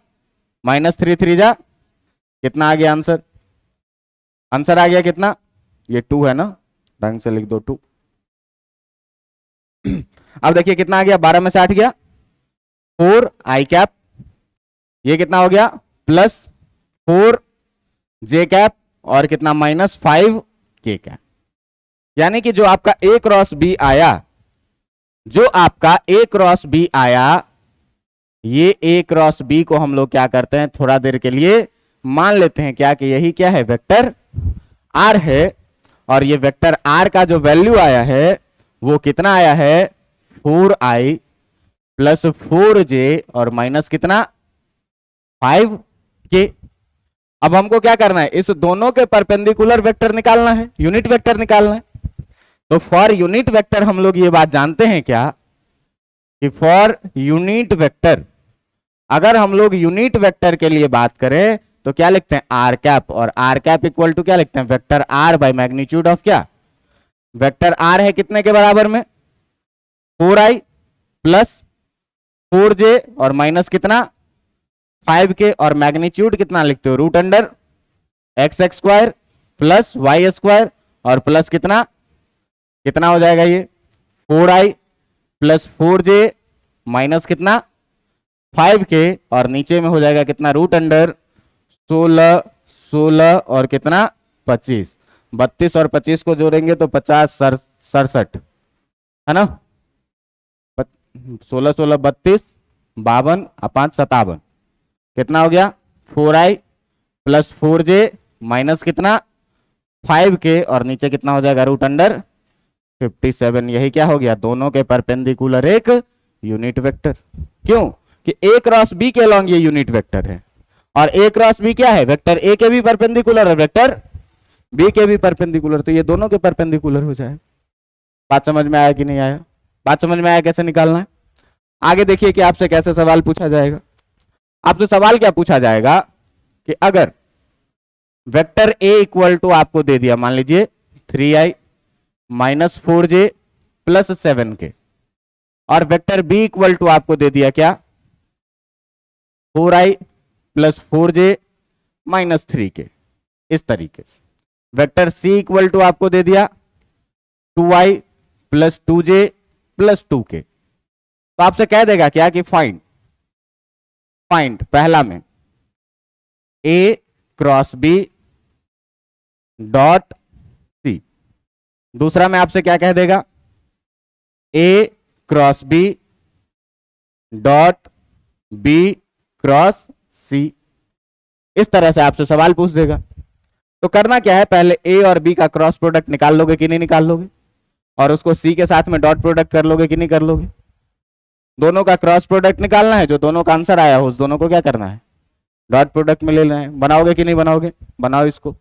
माइनस 3 3 जा, कितना आ गया आंसर, आंसर आ गया कितना, ये 2 है ना, ढंग से लिख दो 2। अब देखिए कितना आ गया, 12 में से 8 गया 4 आई कैप, ये कितना हो गया प्लस 4 जे कैप और कितना माइनस 5 के कैप। यानी कि जो आपका ए क्रॉस बी आया, जो आपका ए क्रॉस बी आया, ये ए क्रॉस बी को हम लोग क्या करते हैं, थोड़ा देर के लिए मान लेते हैं क्या कि यही क्या है, वेक्टर आर है। और ये वेक्टर आर का जो वैल्यू आया है वो कितना आया है 4i प्लस 4j और माइनस कितना 5k। अब हमको क्या करना है, इस दोनों के परपेंडिकुलर वेक्टर निकालना है, यूनिट वेक्टर निकालना है। तो फॉर यूनिट वेक्टर हम लोग ये बात जानते हैं क्या कि फॉर यूनिट वेक्टर, अगर हम लोग यूनिट वेक्टर के लिए बात करें तो क्या लिखते हैं आर कैप, और आर कैप इक्वल टू क्या लिखते हैं vector r by magnitude of क्या, वेक्टर आर है कितने के बराबर में 4i प्लस 4j और माइनस कितना 5k और मैग्नीट्यूड कितना लिखते हो root under x square plus y square और प्लस कितना कितना हो जाएगा ये 4i प्लस 4j माइनस कितना 5k और नीचे में हो जाएगा कितना रूट अंडर 16 16 और कितना 25, 32 और 25 को जोड़ेंगे तो 50 67 है ना, 16 16 32 52 5 57, कितना हो गया 4i प्लस 4j माइनस कितना 5k और नीचे कितना हो जाएगा रूट अंडर 57। यही क्या हो गया, दोनों के परपेंडिकुलर एक यूनिट वेक्टर। क्यों कि ए क्रॉस बी के अलॉन्ग ये यूनिट वेक्टर है और ए क्रॉस बी क्या है, वेक्टर ए के भी परपेंडिकुलर और वेक्टर बी के भी परपेंडिकुलर, तो ये दोनों के परपेंडिकुलर हो जाए। बात समझ में आया कि नहीं आया? बात समझ में आया कैसे निकालना है? आगे देखिए कि आपसे कैसे सवाल पूछा जाएगा। आपसे सवाल क्या पूछा जाएगा कि अगर वेक्टर ए इक्वल टू आपको दे दिया, मान लीजिए 3i minus 4j plus 7k, और वेक्टर बी इक्वल टू आपको दे दिया क्या, 4i plus 4j minus 3k, इस तरीके से। वेक्टर सी इक्वल टू आपको दे दिया 2i plus 2j plus 2k, तो आपसे कह देगा क्या कि फाइंड फाइंड पहला में a cross b dot C, दूसरा में आपसे क्या कह देगा, a cross b dot b cross c। इस तरह से आपसे सवाल पूछ देगा। तो करना क्या है, पहले a और b का क्रॉस प्रोडक्ट निकाल लोगे कि नहीं निकाल लोगे, और उसको c के साथ में डॉट प्रोडक्ट कर लोगे कि नहीं कर लोगे। दोनों का क्रॉस प्रोडक्ट निकालना है, जो दोनों का आंसर आया हो उस दोनों को क्या करना है, डॉट प्रोडक्ट में ले लेना है। बनाओगे कि नहीं बनाओगे, बनाओ इसको।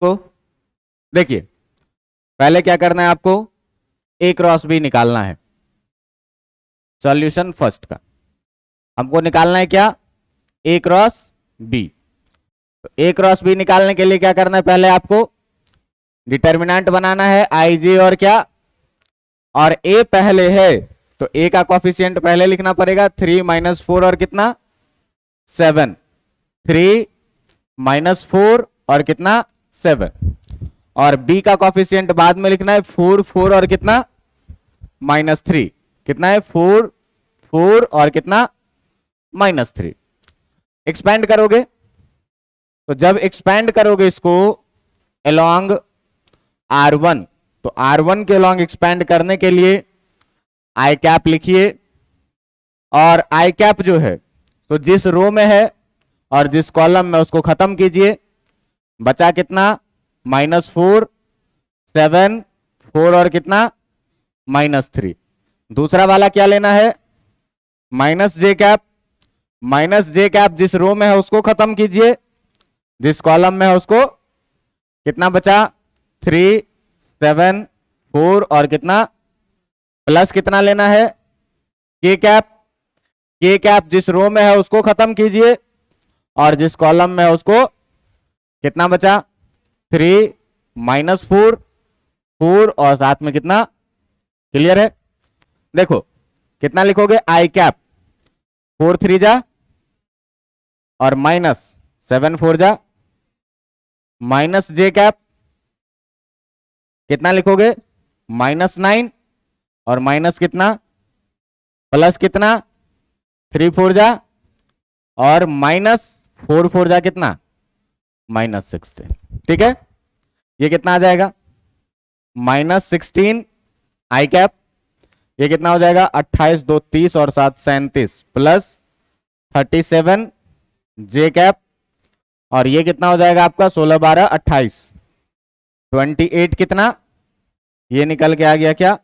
तो देखिए, पहले क्या करना है आपको, ए क्रॉस बी निकालना है। सॉल्यूशन फर्स्ट का हमको निकालना है क्या, ए क्रॉस बी। तो ए क्रॉस बी निकालने के लिए क्या करना है, पहले आपको डिटर्मिनेंट बनाना है आई जे और क्या, और ए पहले है तो ए का कॉफिशिएंट पहले लिखना पड़ेगा, 3 - 4 और कितना 7, 3 - 4 और कितना 7, और बी का कॉफिशिएंट बाद में लिखना है 4 4 और कितना -3, कितना है 4 4 और कितना -3। एक्सपेंड करोगे तो जब एक्सपेंड करोगे इसको अलोंग R1, तो R1 के अलोंग एक्सपेंड करने के लिए आई कैप लिखिए, और आई कैप जो है तो जिस रो में है और जिस कॉलम में उसको खत्म कीजिए, बचा कितना -4 7 4 और कितना -3। दूसरा वाला क्या लेना है, -j कैप, -j कैप जिस रो में है उसको खत्म कीजिए, जिस कॉलम में है उसको, कितना बचा 3 7 4 और कितना प्लस कितना लेना है k कैप, k कैप जिस रो में है उसको खत्म कीजिए और जिस कॉलम में है उसको, कितना बचा 3 -4 4 और साथ में कितना, क्लियर है। देखो कितना लिखोगे, आई कैप 4 3 जा और -7 4 जा, -j कैप कितना लिखोगे -9 और माइनस कितना प्लस कितना 3 4 जा और -4 4 जा कितना -16। ठीक है, ये कितना आ जाएगा -16 आई कैप, ये कितना हो जाएगा 28 2 30 और 7 37 प्लस 37 जे कैप, और ये कितना हो जाएगा आपका 16 12 28 28 कितना, ये निकल के आ गया क्या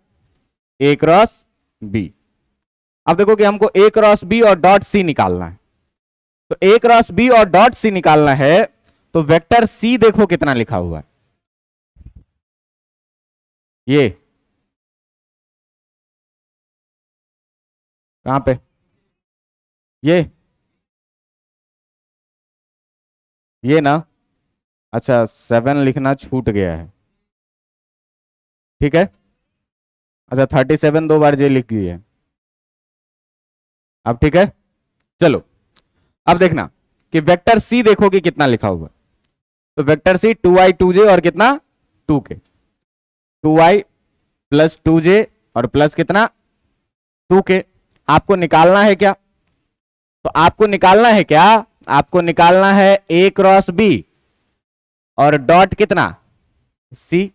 ए क्रॉस बी। अब देखो कि हमको ए क्रॉस बी और डॉट सी निकालना है, तो ए क्रॉस बी और डॉट सी निकालना है तो वेक्टर सी देखो कितना लिखा हुआ है, ये कहां पे, ये ना, अच्छा 7 लिखना छूट गया है, ठीक है, अच्छा 37 दो बार जे लिख दी है, अब ठीक है। चलो अब देखना कि वेक्टर सी देखो कि कितना लिखा हुआ है, तो वेक्टर सी 2i 2j और कितना 2k, 2i प्लस 2j और प्लस कितना 2k। आपको निकालना है क्या, तो आपको निकालना है क्या, आपको निकालना है ए क्रॉस बी और डॉट कितना सी,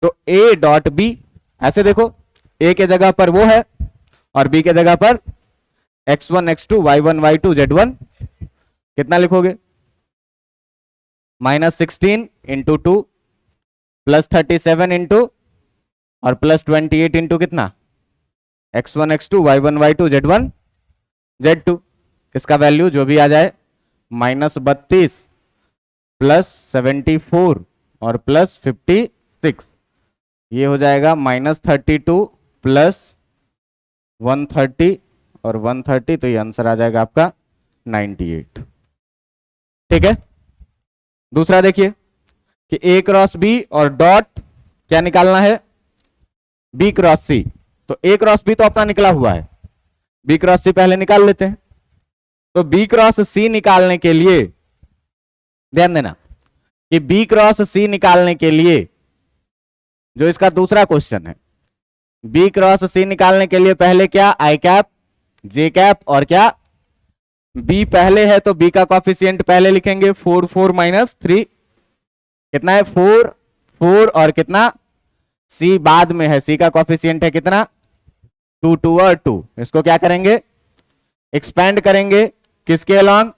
तो ए डॉट बी, ऐसे देखो ए के जगह पर वो है और बी के जगह पर x1 x2 y1 y2 z1, कितना लिखोगे -16 इंटू 2 प्लस 37 इंटू और प्लस 28 इंटू कितना x1 x2 y1 y2 z1 z2, इसका वैल्यू जो भी आ जाए -32 प्लस 74 और प्लस 56, ये हो जाएगा -32 प्लस 130 और 130, तो ये आंसर आ जाएगा आपका 98। ठीक है, दूसरा देखिए कि ए क्रॉस बी और डॉट क्या निकालना है बी क्रॉस सी, तो ए क्रॉस बी तो अपना निकला हुआ है, बी क्रॉस सी पहले निकाल लेते हैं। तो बी क्रॉस सी निकालने के लिए ध्यान देना कि बी क्रॉस सी निकालने के लिए जो इसका दूसरा क्वेश्चन है, बी क्रॉस सी निकालने के लिए पहले क्या आई कैप जे कैप और क्या बी पहले है तो बी का कॉफिशिएंट पहले लिखेंगे 4 4 -3, कितना है 4 4 और कितना सी बाद में है, सी का कॉफिशिएंट है कितना 2 2 और 2, इसको क्या करेंगे एक्सपेंड करेंगे किसके अलोंग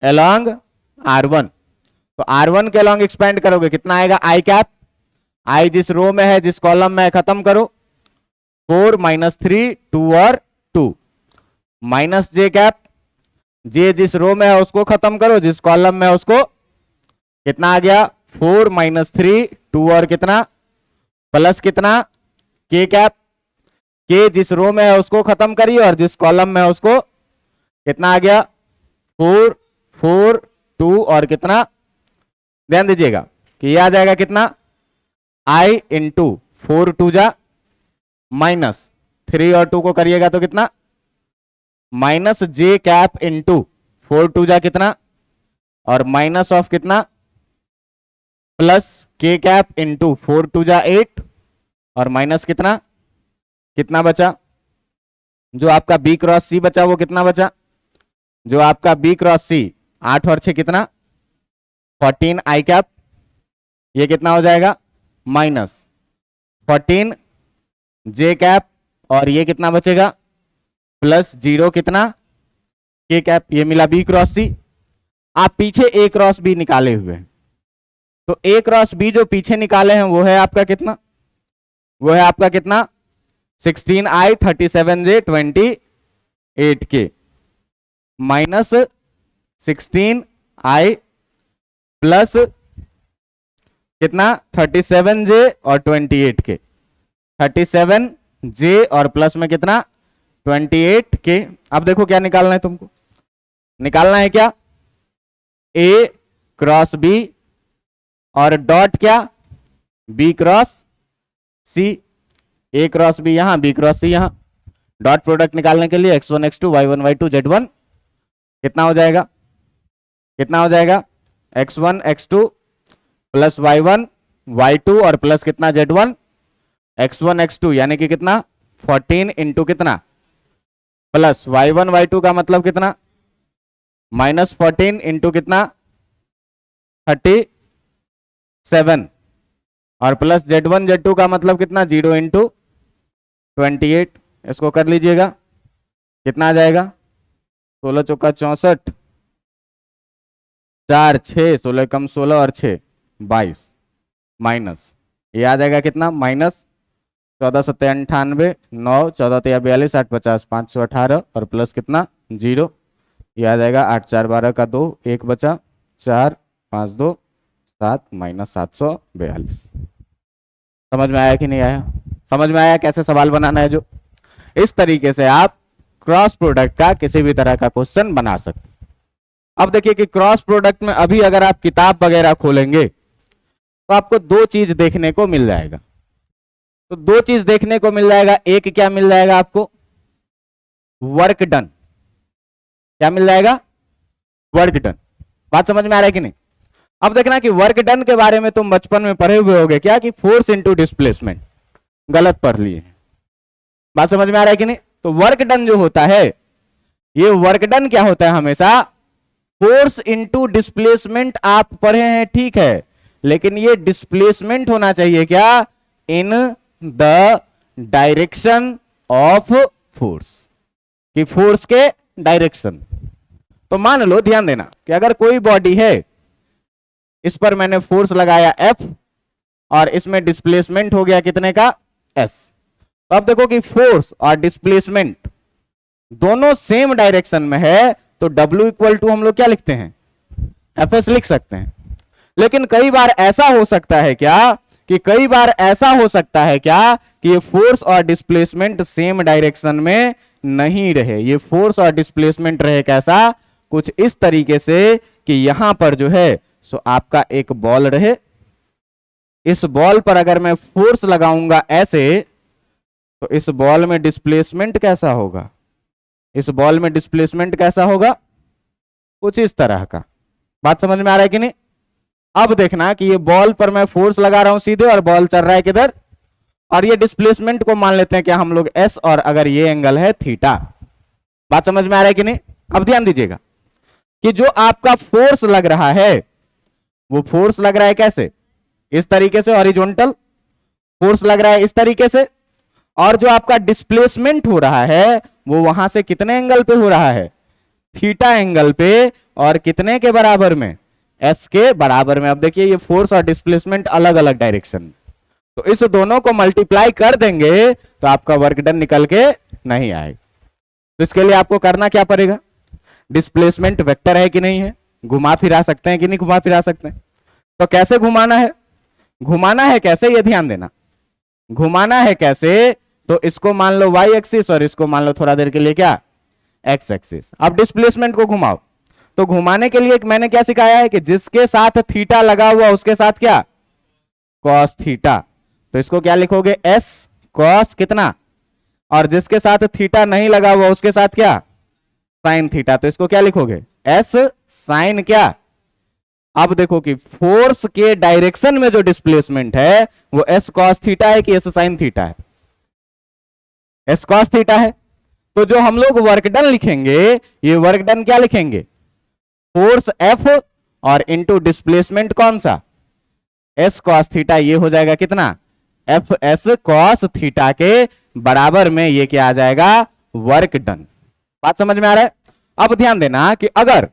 अलोंग R1, तो R1 के अलोंग एक्सपेंड करोगे कितना आएगा आई कैप, आई जिस रो में है जिस कॉलम में है खत्म करो 4 -3 2 और 2 माइनस जे कैप, जे जिस रो में है उसको खत्म करो जिस कॉलम में है उसको, कितना आ गया 4 माइनस 3 2 और कितना प्लस कितना के कैप, के जिस रो में है उसको खत्म करिए और जिस कॉलम में है उसको कितना आ गया 4 4 2 और कितना, ध्यान दीजिएगा कि ये आ जाएगा कितना आई इंटू 4 2 जा माइनस 3 और 2 को करिएगा तो कितना माइनस जे कैप इंटू 4 2 जा कितना और माइनस ऑफ कितना प्लस के कैप इंटू 4 2 जा 8 और माइनस कितना कितना बचा, जो आपका बी क्रॉस सी बचा वो कितना बचा, जो आपका बी क्रॉस सी 8 और 6 कितना 14 आई कैप, ये कितना हो जाएगा माइनस 14 जे कैप और ये कितना बचेगा प्लस 0 कितना के कैप, ये मिला बी क्रॉस सी। आप पीछे ए क्रॉस बी निकाले हुए हैं, तो ए क्रॉस बी जो पीछे निकाले हैं वो है आपका कितना, वो है आपका कितना 16i 37j 28k minus 16i plus कितना 37j और 28k, 37j और प्लस में कितना 28k। अब देखो क्या निकालना है तुमको, निकालना है क्या a क्रॉस b और डॉट क्या b cross c, a cross b यहां b क्रॉस c यहां, डॉट प्रोडक्ट निकालने के लिए x1 x2 y1 y2 z1 कितना हो जाएगा, कितना हो जाएगा x1 x2 plus y1 y2 और प्लस कितना z1 x1 x2 यानी कि कितना 14 इंटू कितना प्लस y1 y2 का मतलब कितना माइनस 14 इंटू कितना 37 और प्लस z1 z2 का मतलब कितना 0 इंटू 28, इसको कर लीजिएगा कितना आ जाएगा 16 चौका 64 4 6 16 कम 16 और 6 22 माइनस ये आ जाएगा कितना माइनस 14 सत्ते 98 9 14 तेया 42 8 50 518 और प्लस कितना 0, ये आ जाएगा 8 4 12 का 2 1 बचा 4 5 2 7 माइनस 742। समझ में आया कि नहीं आया, समझ में आया कैसे सवाल बनाना है, जो इस तरीके से आप क्रॉस प्रोडक्ट का किसी भी तरह का क्वेश्चन बना सकते। अब देखिए कि क्रॉस प्रोडक्ट में अभी अगर आप किताब वगैरह खोलेंगे तो आपको दो चीज देखने को मिल जाएगा, तो दो चीज देखने को मिल जाएगा, एक क्या मिल जाएगा आपको वर्क डन, क्या मिल जाएगा वर्क डन। बात समझ में आ रहा है कि नहीं। अब देखना कि वर्क डन के बारे में तुम बचपन में पढ़े हुए होगे क्या कि फोर्स इनटू डिस्प्लेसमेंट, गलत पढ़ लिए हैं। बात समझ में आ रहा है कि नहीं। तो वर्क डन जो होता है, ये वर्क डन क्या होता है, हमेशा फोर्स इनटू डिस्प्लेसमेंट आप पढ़े हैं ठीक है, लेकिन ये डिस्प्लेसमेंट होना चाहिए क्या in the direction of force, कि फोर्स के डायरेक्शन। तो मान लो ध्यान देना कि अगर कोई बॉडी है, इस पर मैंने फोर्स लगाया F और इसमें डिस्प्लेसमेंट हो गया कितने का S। तो अब देखो कि फोर्स और डिस्प्लेसमेंट दोनों सेम डायरेक्शन में है, तो W इक्वल टू हम लोग क्या लिखते हैं FS लिख सकते हैं। लेकिन कई बार ऐसा हो सकता है क्या कि कई बार ऐसा हो सकता है क्या कि ये फोर्स और डिस्प्लेसमेंट सेम डायरेक्शन में नहीं रहे, ये फोर्स और डिस्प्लेसमेंट रहे कैसा, कुछ इस तरीके से कि यहां पर जो है सो आपका एक बॉल रहे, इस बॉल पर अगर मैं फोर्स लगाऊंगा ऐसे, तो इस बॉल में डिस्प्लेसमेंट कैसा होगा, इस बॉल में डिस्प्लेसमेंट कैसा होगा, कुछ इस तरह का। बात समझ में आ रहा है कि नहीं। अब देखना कि ये बॉल पर मैं फोर्स लगा रहा हूं सीधे और बॉल चल रहा है किधर, और ये डिस्प्लेसमेंट को मान लेते हैं क्या हम लोग S, और अगर ये एंगल है थीटा। बात समझ में आ रहा है कि नहीं। अब ध्यान दीजिएगा कि जो आपका फोर्स लग रहा है, वो फोर्स लग रहा है कैसे, इस तरीके से हॉरिजॉन्टल फोर्स लग रहा है इस तरीके से, और जो आपका डिस्प्लेसमेंट हो रहा है वो वहां से कितने एंगल पे हो रहा है, थीटा एंगल पे, और कितने के बराबर में, S के बराबर में। अब देखिए ये फोर्स और डिस्प्लेसमेंट अलग अलग डायरेक्शन में, तो इस दोनों को मल्टीप्लाई कर देंगे तो आपका वर्क डन निकल के नहीं आएगा। तो इसके लिए आपको करना क्या पड़ेगा, डिस्प्लेसमेंट वेक्टर है कि नहीं है, घुमा फिरा सकते हैं कि नहीं घुमा फिरा सकते हैं, तो कैसे घुमाना है, घुमाना है कैसे, ये ध्यान देना। घुमाना है कैसे, तो इसको मान लो y एक्सिस और इसको मान लो थोड़ा देर के लिए क्या, x एक्सिस। अब डिस्प्लेसमेंट को घुमाओ, तो घुमाने के लिए मैंने क्या सिखाया है कि जिसके साथ थीटा लगा हुआ उसके साथ क्या, कॉस थीटा। तो इसको क्या लिखोगे, s कॉस कितना, और जिसके साथ थीटा नहीं लगा हुआ उसके साथ क्या, साइन थीटा। तो इसको क्या लिखोगे, s साइन क्या। अब देखो कि फोर्स के डायरेक्शन में जो डिस्प्लेसमेंट है वो s कॉस थीटा है कि s साइन थीटा है, s कॉस थीटा है। तो जो हम लोग वर्क डन लिखेंगे, ये वर्क डन क्या लिखेंगे, फोर्स F और इनटू डिस्प्लेसमेंट कौन सा, s कॉस थीटा। ये हो जाएगा कितना, एफ एस कॉस थीटा के बराबर में ये क्या आ जाएगा, वर्क डन। बात समझ में आ रहा है। अब ध्यान देना कि अगर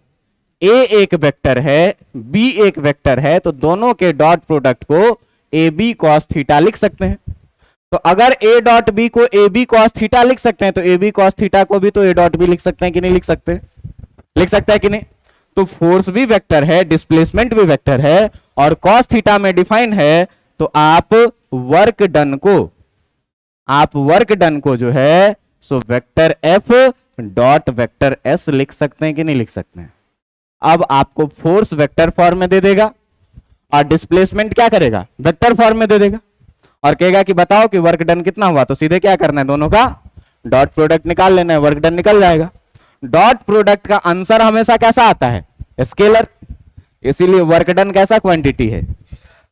a एक वेक्टर है, b एक वेक्टर है, तो दोनों के डॉट प्रोडक्ट को ए बी कॉस थीटा लिख सकते हैं। तो अगर a डॉट b को ए बी कॉस थीटा लिख सकते हैं, तो ए बी कॉस थीटा को भी तो a डॉट b लिख सकते हैं कि नहीं लिख सकते, लिख सकता है कि नहीं। तो फोर्स भी वेक्टर है, डिस्प्लेसमेंट भी वेक्टर है, और कॉस थीटा में डिफाइन है। तो आप वर्क डन को जो है so vector F dot vector S लिख सकते हैं कि नहीं लिख सकते हैं। अब आपको फोर्स वेक्टर फॉर्म में दे देगा और डिस्प्लेसमेंट क्या करेगा, वेक्टर फॉर्म में दे देगा, और कहेगा कि बताओ कि वर्क डन कितना हुआ। तो सीधे क्या करना है, दोनों का डॉट प्रोडक्ट निकाल लेना है, वर्क डन निकल जाएगा। डॉट प्रोडक्ट का आंसर हमेशा कैसा आता है, स्केलर, इसीलिए वर्क डन कैसा क्वांटिटी है,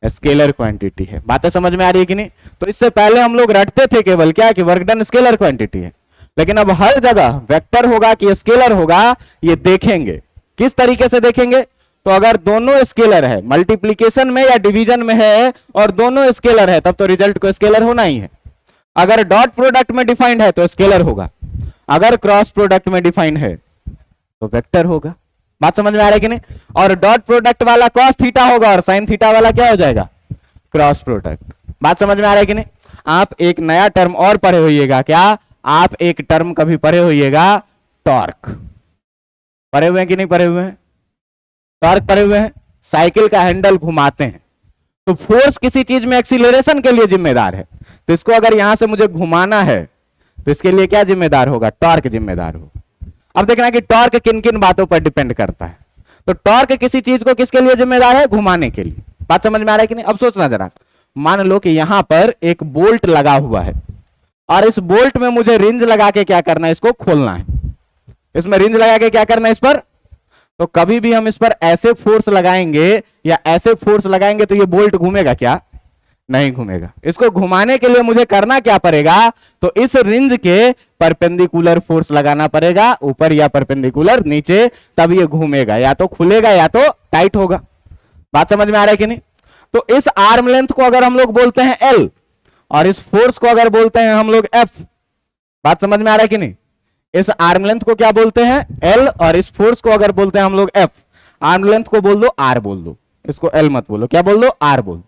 स्केलर क्वांटिटी है। बातें समझ में आ रही है कि नहीं। तो इससे पहले हम लोग रटते थे केवल क्या कि वर्क डन स्केलर क्वांटिटी है, लेकिन अब हर जगह वेक्टर होगा कि स्केलर होगा, ये देखेंगे। किस तरीके से देखेंगे, तो अगर दोनों स्केलर है, मल्टीप्लीकेशन में या डिवीजन में है और दोनों स्केलर है, तब तो रिजल्ट को स्केलर होना ही है। अगर डॉट प्रोडक्ट में डिफाइंड है तो स्केलर होगा, अगर क्रॉस प्रोडक्ट में डिफाइंड है तो वेक्टर होगा। बात समझ में आ रहा है कि नहीं। और डॉट प्रोडक्ट वाला कॉस थीटा होगा और साइन थीटा वाला क्या हो जाएगा, क्रॉस प्रोडक्ट। बात समझ में आ रहा है कि नहीं। आप एक नया टर्म और पढ़े होइएगा, क्या आप एक टर्म कभी पढ़े होइएगा, टॉर्क। पढ़े हुए हैं कि नहीं पढ़े हुए हैं, टॉर्क पढ़े हुए हैं। साइकिल का हैंडल घुमाते हैं तो फोर्स किसी चीज में एक्सीलरेशन के लिए जिम्मेदार है, तो इसको अगर यहां से मुझे घुमाना है तो इसके लिए क्या जिम्मेदार होगा, टॉर्क जिम्मेदार होगा। अब देखना कि टॉर्क किन किन बातों पर डिपेंड करता है। तो टॉर्क किसी चीज को किसके लिए जिम्मेदार है, घुमाने के लिए। बात समझ में आ रहा है कि नहीं। अब सोचना जरा, मान लो कि यहां पर एक बोल्ट लगा हुआ है और इस बोल्ट में मुझे रिंज लगा के क्या करना है, इसको खोलना है। इसमें रिंज लगा के क्या करना है इस पर, तो कभी भी हम इस पर ऐसे फोर्स लगाएंगे या ऐसे फोर्स लगाएंगे तो ये बोल्ट घूमेगा क्या, नहीं घूमेगा। इसको घुमाने के लिए मुझे करना क्या पड़ेगा, तो इस रिंज के परपेंडिकुलर फोर्स लगाना पड़ेगा, ऊपर या परपेंडिकुलर नीचे, तब ये घूमेगा, या तो खुलेगा या तो टाइट होगा। बात समझ में आ रहा है कि नहीं। तो इस आर्म लेंथ को अगर हम लोग बोलते हैं L और इस फोर्स को अगर बोलते हैं हम लोग F। बात समझ में आ रहा है कि नहीं। इस आर्म लेंथ को क्या बोलते हैं, L, और इस फोर्स को अगर बोलते हैं हम लोग F। आर्म लेंथ को बोल दो R बोल दो, इसको L मत बोलो, क्या बोल दो, R बोल।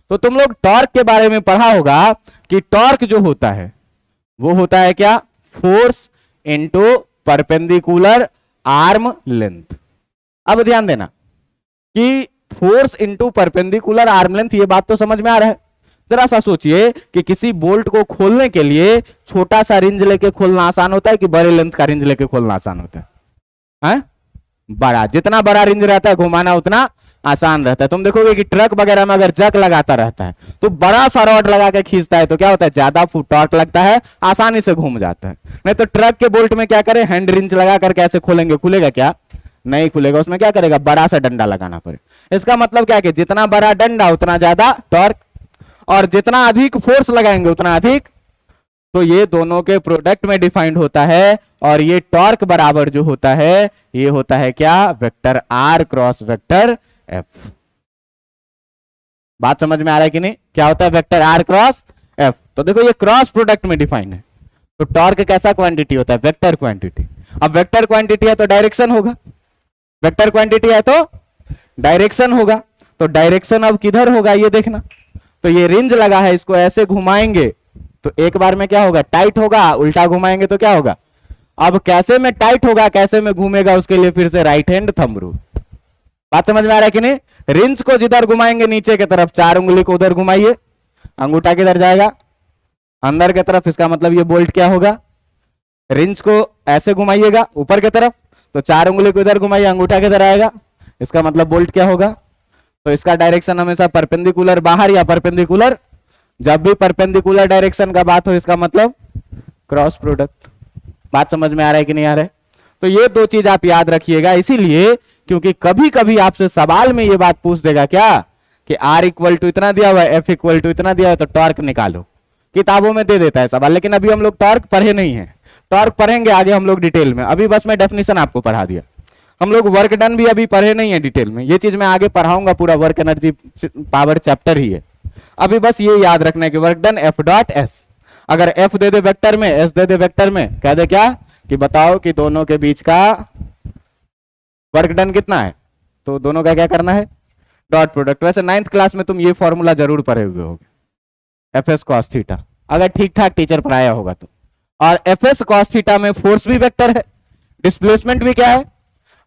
तो तुम लोग टॉर्क के बारे में पढ़ा होगा कि टॉर्क जो होता है वो होता है क्या, force into perpendicular arm length. अब ध्यान देना कि force into perpendicular arm length, ये बात तो समझ में आ रहा है। जरा सा सोचिए कि किसी बोल्ट को खोलने के लिए छोटा सा रिंज लेके खोलना आसान होता है कि बड़े लेंथ का रिंज लेके खोलना आसान होता है? बड़ा, जितना बड़ा रिंज रहता है घुमाना उतना आसान रहता है। तुम देखोगे कि ट्रक वगैरह में अगर जक लगाता रहता है तो बड़ा सा रॉड लगा के खींचता है तो क्या होता है, ज्यादा टॉर्क लगता है, आसानी से घूम जाता है। नहीं तो ट्रक के बोल्ट में क्या करें, हैंड रिंच लगा करके ऐसे खोलेंगे, खुलेगा क्या, नहीं खुलेगा। उसमें क्या करेगा, बड़ा सा डंडा लगाना पड़े। इसका मतलब क्या है कि जितना बड़ा डंडा उतना ज्यादा टॉर्क, और जितना अधिक फोर्स लगाएंगे उतना अधिक। तो ये दोनों के प्रोडक्ट में डिफाइंड होता है, और ये टॉर्क बराबर जो होता है ये होता है क्या, vector r cross vector F. बात समझ में आ रहा है कि नहीं, क्या होता है वेक्टर आर क्रॉस एफ। तो देखो ये क्रॉस प्रोडक्ट में डिफाइंड है। तो टॉर्क कैसा क्वांटिटी होता है, वेक्टर क्वांटिटी। अब वेक्टर क्वांटिटी है तो डायरेक्शन होगा, वेक्टर क्वांटिटी है तो डायरेक्शन होगा। तो डायरेक्शन अब किधर होगा ये देखना। तो ये रिंज लगा है, इसको ऐसे घुमाएंगे तो एक बार में क्या होगा, टाइट होगा, उल्टा घुमाएंगे तो क्या होगा। अब कैसे में टाइट होगा, कैसे में घूमेगा, उसके लिए फिर से राइट हैंड थंब रूल। बात समझ में आ रहा है कि नहीं। रिंच को जिधर घुमाएंगे नीचे की तरफ, 4 उंगली को उधर घुमाइए, अंगूठा किधर जाएगा, अंदर की तरफ, इसका मतलब ये बोल्ट क्या होगा, रिंच को ऐसे घुमाइएगा ऊपर की तरफ, तो 4 उंगली को इधर घुमाइए, अंगूठा किधर आएगा, इसका मतलब बोल्ट क्या होगा। तो इसका डायरेक्शन हमेशा परपेंडिकुलर बाहर या परपेंडिकुलर, जब भी परपेंडिकुलर डायरेक्शन का बात हो इसका मतलब क्रॉस प्रोडक्ट। बात समझ में आ रहा है कि नहीं आ रहा है। तो ये दो चीज आप याद रखिएगा, इसीलिए क्योंकि कभी कभी आपसे सवाल में ये बात पूछ देगा क्या कि R इक्वल टू इतना दिया हुआ है, F इक्वल टू इतना दिया हुआ है, तो टॉर्क निकालो, किताबों में दे देता है सवाल, लेकिन अभी हम लोग टॉर्क पढ़े नहीं है, टॉर्क पढ़ेंगे आगे हम लोग डिटेल में, अभी बस मैं डेफिनेशन आपको पढ़ा दिया। हम लोग वर्क डन भी अभी पढ़े नहीं है डिटेल में, ये चीज मैं आगे पढ़ाऊंगा, पूरा वर्क एनर्जी पावर चैप्टर ही है। अभी बस ये याद रखना है कि work done F dot S, अगर F दे दे वेक्टर में, S दे दे वेक्टर में, कह दे क्या कि बताओ कि दोनों के बीच का वर्क डन कितना है, तो दोनों का क्या करना है, डॉट प्रोडक्ट। वैसे 9th क्लास में तुम ये फॉर्मूला जरूर पढ़े हुए होगे, एफएस कॉस थीटा, अगर ठीक ठाक टीचर पढ़ाया होगा तो। और एफएस कॉस थीटा में फोर्स भी वेक्टर है, डिस्प्लेसमेंट भी क्या है,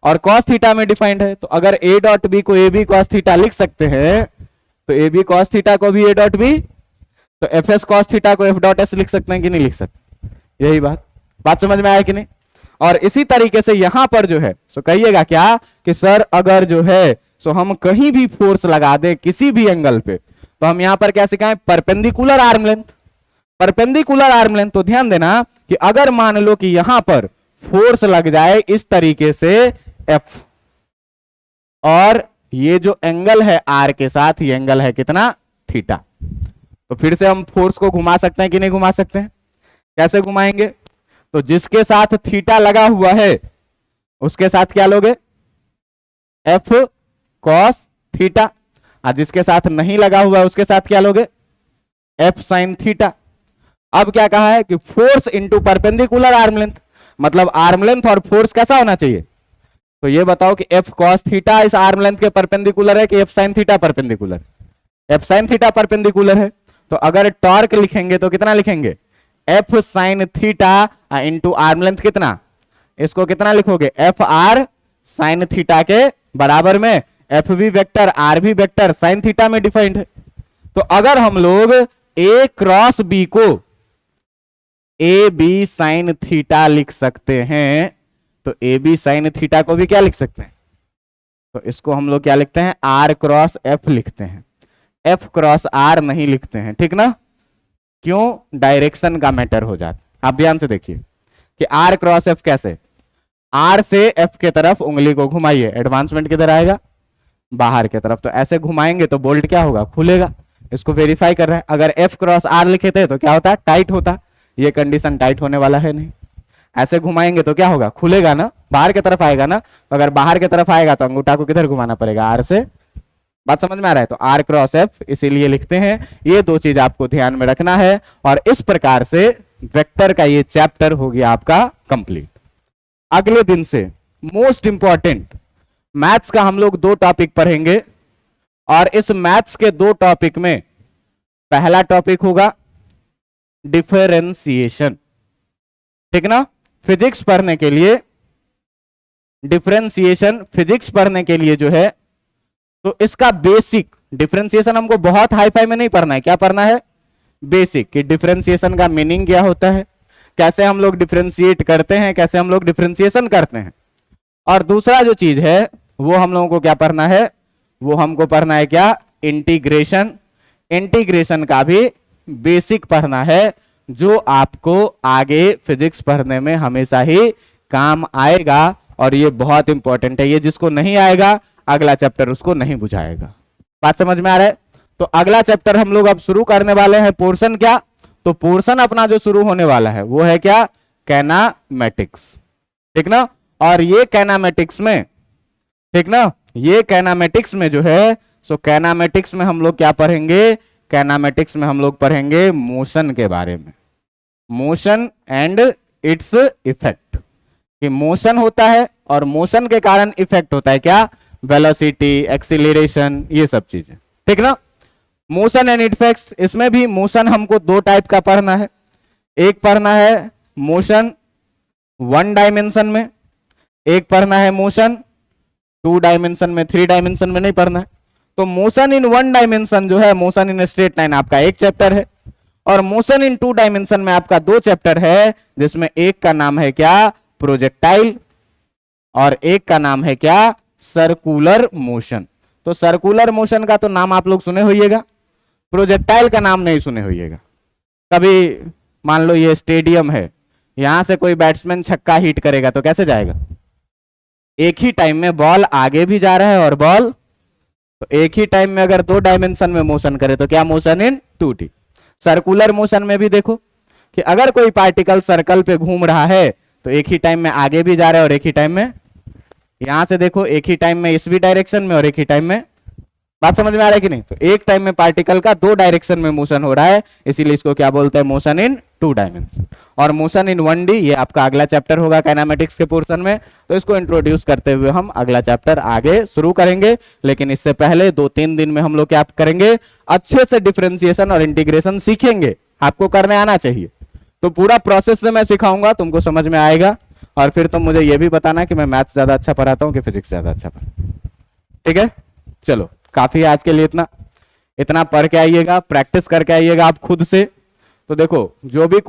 और कॉस थीटा में डिफाइंड है। तो अगर ए डॉट बी को ए बी कॉस थीटा लिख सकते हैं, तो ए बी कॉस थीटा को भी ए डॉट बी, तो एफ एस कॉस थीटा को एफ डॉट एस लिख सकते हैं कि नहीं लिख सकते, यही बात समझ में आया कि नहीं। और इसी तरीके से यहां पर जो है सो कहिएगा क्या कि सर अगर जो है सो हम कहीं भी फोर्स लगा दे किसी भी एंगल पे, तो हम यहां पर क्या सिखाएं, perpendicular arm length, perpendicular arm length. तो ध्यान देना कि अगर मान लो कि यहां पर फोर्स लग जाए इस तरीके से एफ, और ये जो एंगल है आर के साथ, ये एंगल है कितना, थीटा, तो फिर से हम फोर्स को घुमा सकते हैं कि नहीं घुमा सकते हैं, कैसे घुमाएंगे, तो जिसके साथ थीटा लगा हुआ है उसके साथ क्या लोगे, एफ कॉस थीटा, और जिसके साथ नहीं लगा हुआ है उसके साथ क्या लोगे, एफ साइन थीटा। अब क्या कहा है कि force into perpendicular arm length, मतलब आर्म लेंथ और फोर्स कैसा होना चाहिए, तो ये बताओ कि एफ कॉस थीटा इस आर्म लेंथ के परपेंडिकुलर है कि F sine theta perpendicular, F sine theta perpendicular है। तो अगर टॉर्क लिखेंगे तो कितना लिखेंगे, F sine theta into arm length कितना, इसको कितना लिखोगे, एफ आर साइन थीटा के बराबर में एफ भी वेक्टर आर भी वेक्टर साइन थीटा में डिफाइंड है। तो अगर हम लोग ए क्रॉस बी को ए बी साइन थीटा लिख सकते हैं, तो ए बी साइन थीटा को भी क्या लिख सकते हैं, तो इसको हम लोग क्या लिखते हैं, आर क्रॉस एफ लिखते हैं, एफ क्रॉस आर नहीं लिखते हैं, ठीक ना, क्यों, डायरेक्शन का मैटर हो जाता है। आप ध्यान से देखिए कि आर क्रॉस एफ कैसे, आर से एफ के तरफ उंगली को घुमाइए, एडवांसमेंट किधर आएगा, बाहर की तरफ, तो ऐसे घुमाएंगे तो बोल्ट क्या होगा, खुलेगा, इसको वेरीफाई कर रहे हैं। अगर एफ क्रॉस आर लिखे थे तो क्या होता, टाइट होता, ये कंडीशन टाइट होने वाला है नहीं, ऐसे घुमाएंगे तो क्या होगा, खुलेगा ना, बाहर की तरफ आएगा ना, तो अगर बाहर की तरफ आएगा तो अंगूठा को किधर घुमाना पड़ेगा, आर से। बात समझ में आ रहा है, तो आर क्रॉस एफ इसीलिए लिखते हैं। ये दो चीज आपको ध्यान में रखना है, और इस प्रकार से वेक्टर का ये चैप्टर हो गया आपका कंप्लीट। अगले दिन से मोस्ट इंपॉर्टेंट मैथ्स का हम लोग 2 टॉपिक पढ़ेंगे, और इस मैथ्स के 2 टॉपिक में पहला टॉपिक होगा डिफरेंशिएशन, ठीक ना। फिजिक्स पढ़ने के लिए, डिफरेंशिएशन फिजिक्स पढ़ने के लिए जो है, तो इसका बेसिक डिफरेंशिएशन हमको बहुत हाई फाई में नहीं पढ़ना है, क्या पढ़ना है, बेसिक, कि डिफरेंशिएशन का मीनिंग क्या होता है, कैसे हम लोग डिफरेंशिएट करते हैं, कैसे हम लोग डिफरेंशिएशन करते हैं। और दूसरा जो चीज है वो हम लोगों को क्या पढ़ना है, वो हमको पढ़ना है क्या, इंटीग्रेशन। इंटीग्रेशन का भी बेसिक पढ़ना है, जो आपको आगे फिजिक्स पढ़ने में हमेशा ही काम आएगा, और ये बहुत इंपॉर्टेंट है। ये जिसको नहीं आएगा अगला चैप्टर उसको नहीं बुझाएगा। बात समझ में आ रहा है। तो अगला चैप्टर हम लोग अब शुरू करने वाले हैं, पोर्शन क्या, तो पोर्शन अपना जो शुरू होने वाला है वो है क्या, कैनामेटिक्स, ठीक ना। और ये कैनामेटिक्स में, ठीक ना, ये कैनामेटिक्स में जो है, सो कैनामेटिक्स में हम लोग क्या पढ़ेंगे, कैनामेटिक्स में हम लोग पढ़ेंगे मोशन के बारे में, मोशन एंड इट्स इफेक्ट, कि मोशन होता है और मोशन के कारण इफेक्ट होता है क्या, वेलोसिटी, एक्सीलरेशन, ये सब चीजें, ठीक ना। मोशन एंड इफेक्ट्स, इसमें भी मोशन हमको 2 टाइप का पढ़ना है। एक पढ़ना है मोशन 1 डायमेंशन में, एक पढ़ना है मोशन 2 डायमेंशन में, 3 डायमेंशन में नहीं पढ़ना है। तो मोशन इन वन डायमेंशन जो है, मोशन इन स्ट्रेट लाइन आपका एक चैप्टर है, और मोशन इन टू डायमेंशन में आपका दो चैप्टर है, जिसमें एक का नाम है क्या, प्रोजेक्टाइल, और एक का नाम है क्या, सर्कुलर मोशन। तो सर्कुलर मोशन का तो नाम आप लोग सुने होइएगा, प्रोजेक्टाइल का नाम नहीं सुने होइएगा। कभी मान लो ये स्टेडियम है, यहां से कोई बैट्समैन छक्का हिट करेगा तो कैसे जाएगा, एक ही टाइम में बॉल आगे भी जा रहा है और बॉल, तो एक ही टाइम में अगर दो डायमेंशन में मोशन करे तो क्या, motion in 2D। Circular motion में भी देखो कि अगर कोई पार्टिकल सर्कल पे घूम रहा है तो एक ही टाइम में आगे भी जा रहा है और एक ही टाइम में, यहां से देखो एक ही टाइम में इस भी डायरेक्शन में और एक ही टाइम में, बात समझ में आ रहा है कि नहीं। तो एक टाइम में पार्टिकल का दो डायरेक्शन में मोशन हो रहा है, इसीलिए इसको क्या बोलते हैं, मोशन इन 2 डायमेंशन। और मोशन इन 1D ये आपका अगला चैप्टर होगा काइनेमेटिक्स के पोर्शन में, तो इसको इंट्रोड्यूस करते हुए हम अगला चैप्टर आगे शुरू करेंगे। लेकिन इससे पहले 2-3 दिन में हम लोग क्या करेंगे, अच्छे से डिफरेंशिएशन और इंटीग्रेशन सीखेंगे, आपको करने आना चाहिए। तो पूरा प्रोसेस से मैं सिखाऊंगा, तुमको समझ में आएगा, और फिर तुम मुझे ये भी बताना कि मैं मैथ्स ज्यादा अच्छा पढ़ाता हूँ कि फिजिक्स ज्यादा अच्छा पढ़ाता, ठीक है। चलो काफी है आज के लिए, इतना पढ़ के आइएगा, प्रैक्टिस करके आइएगा आप खुद से। तो देखो जो भी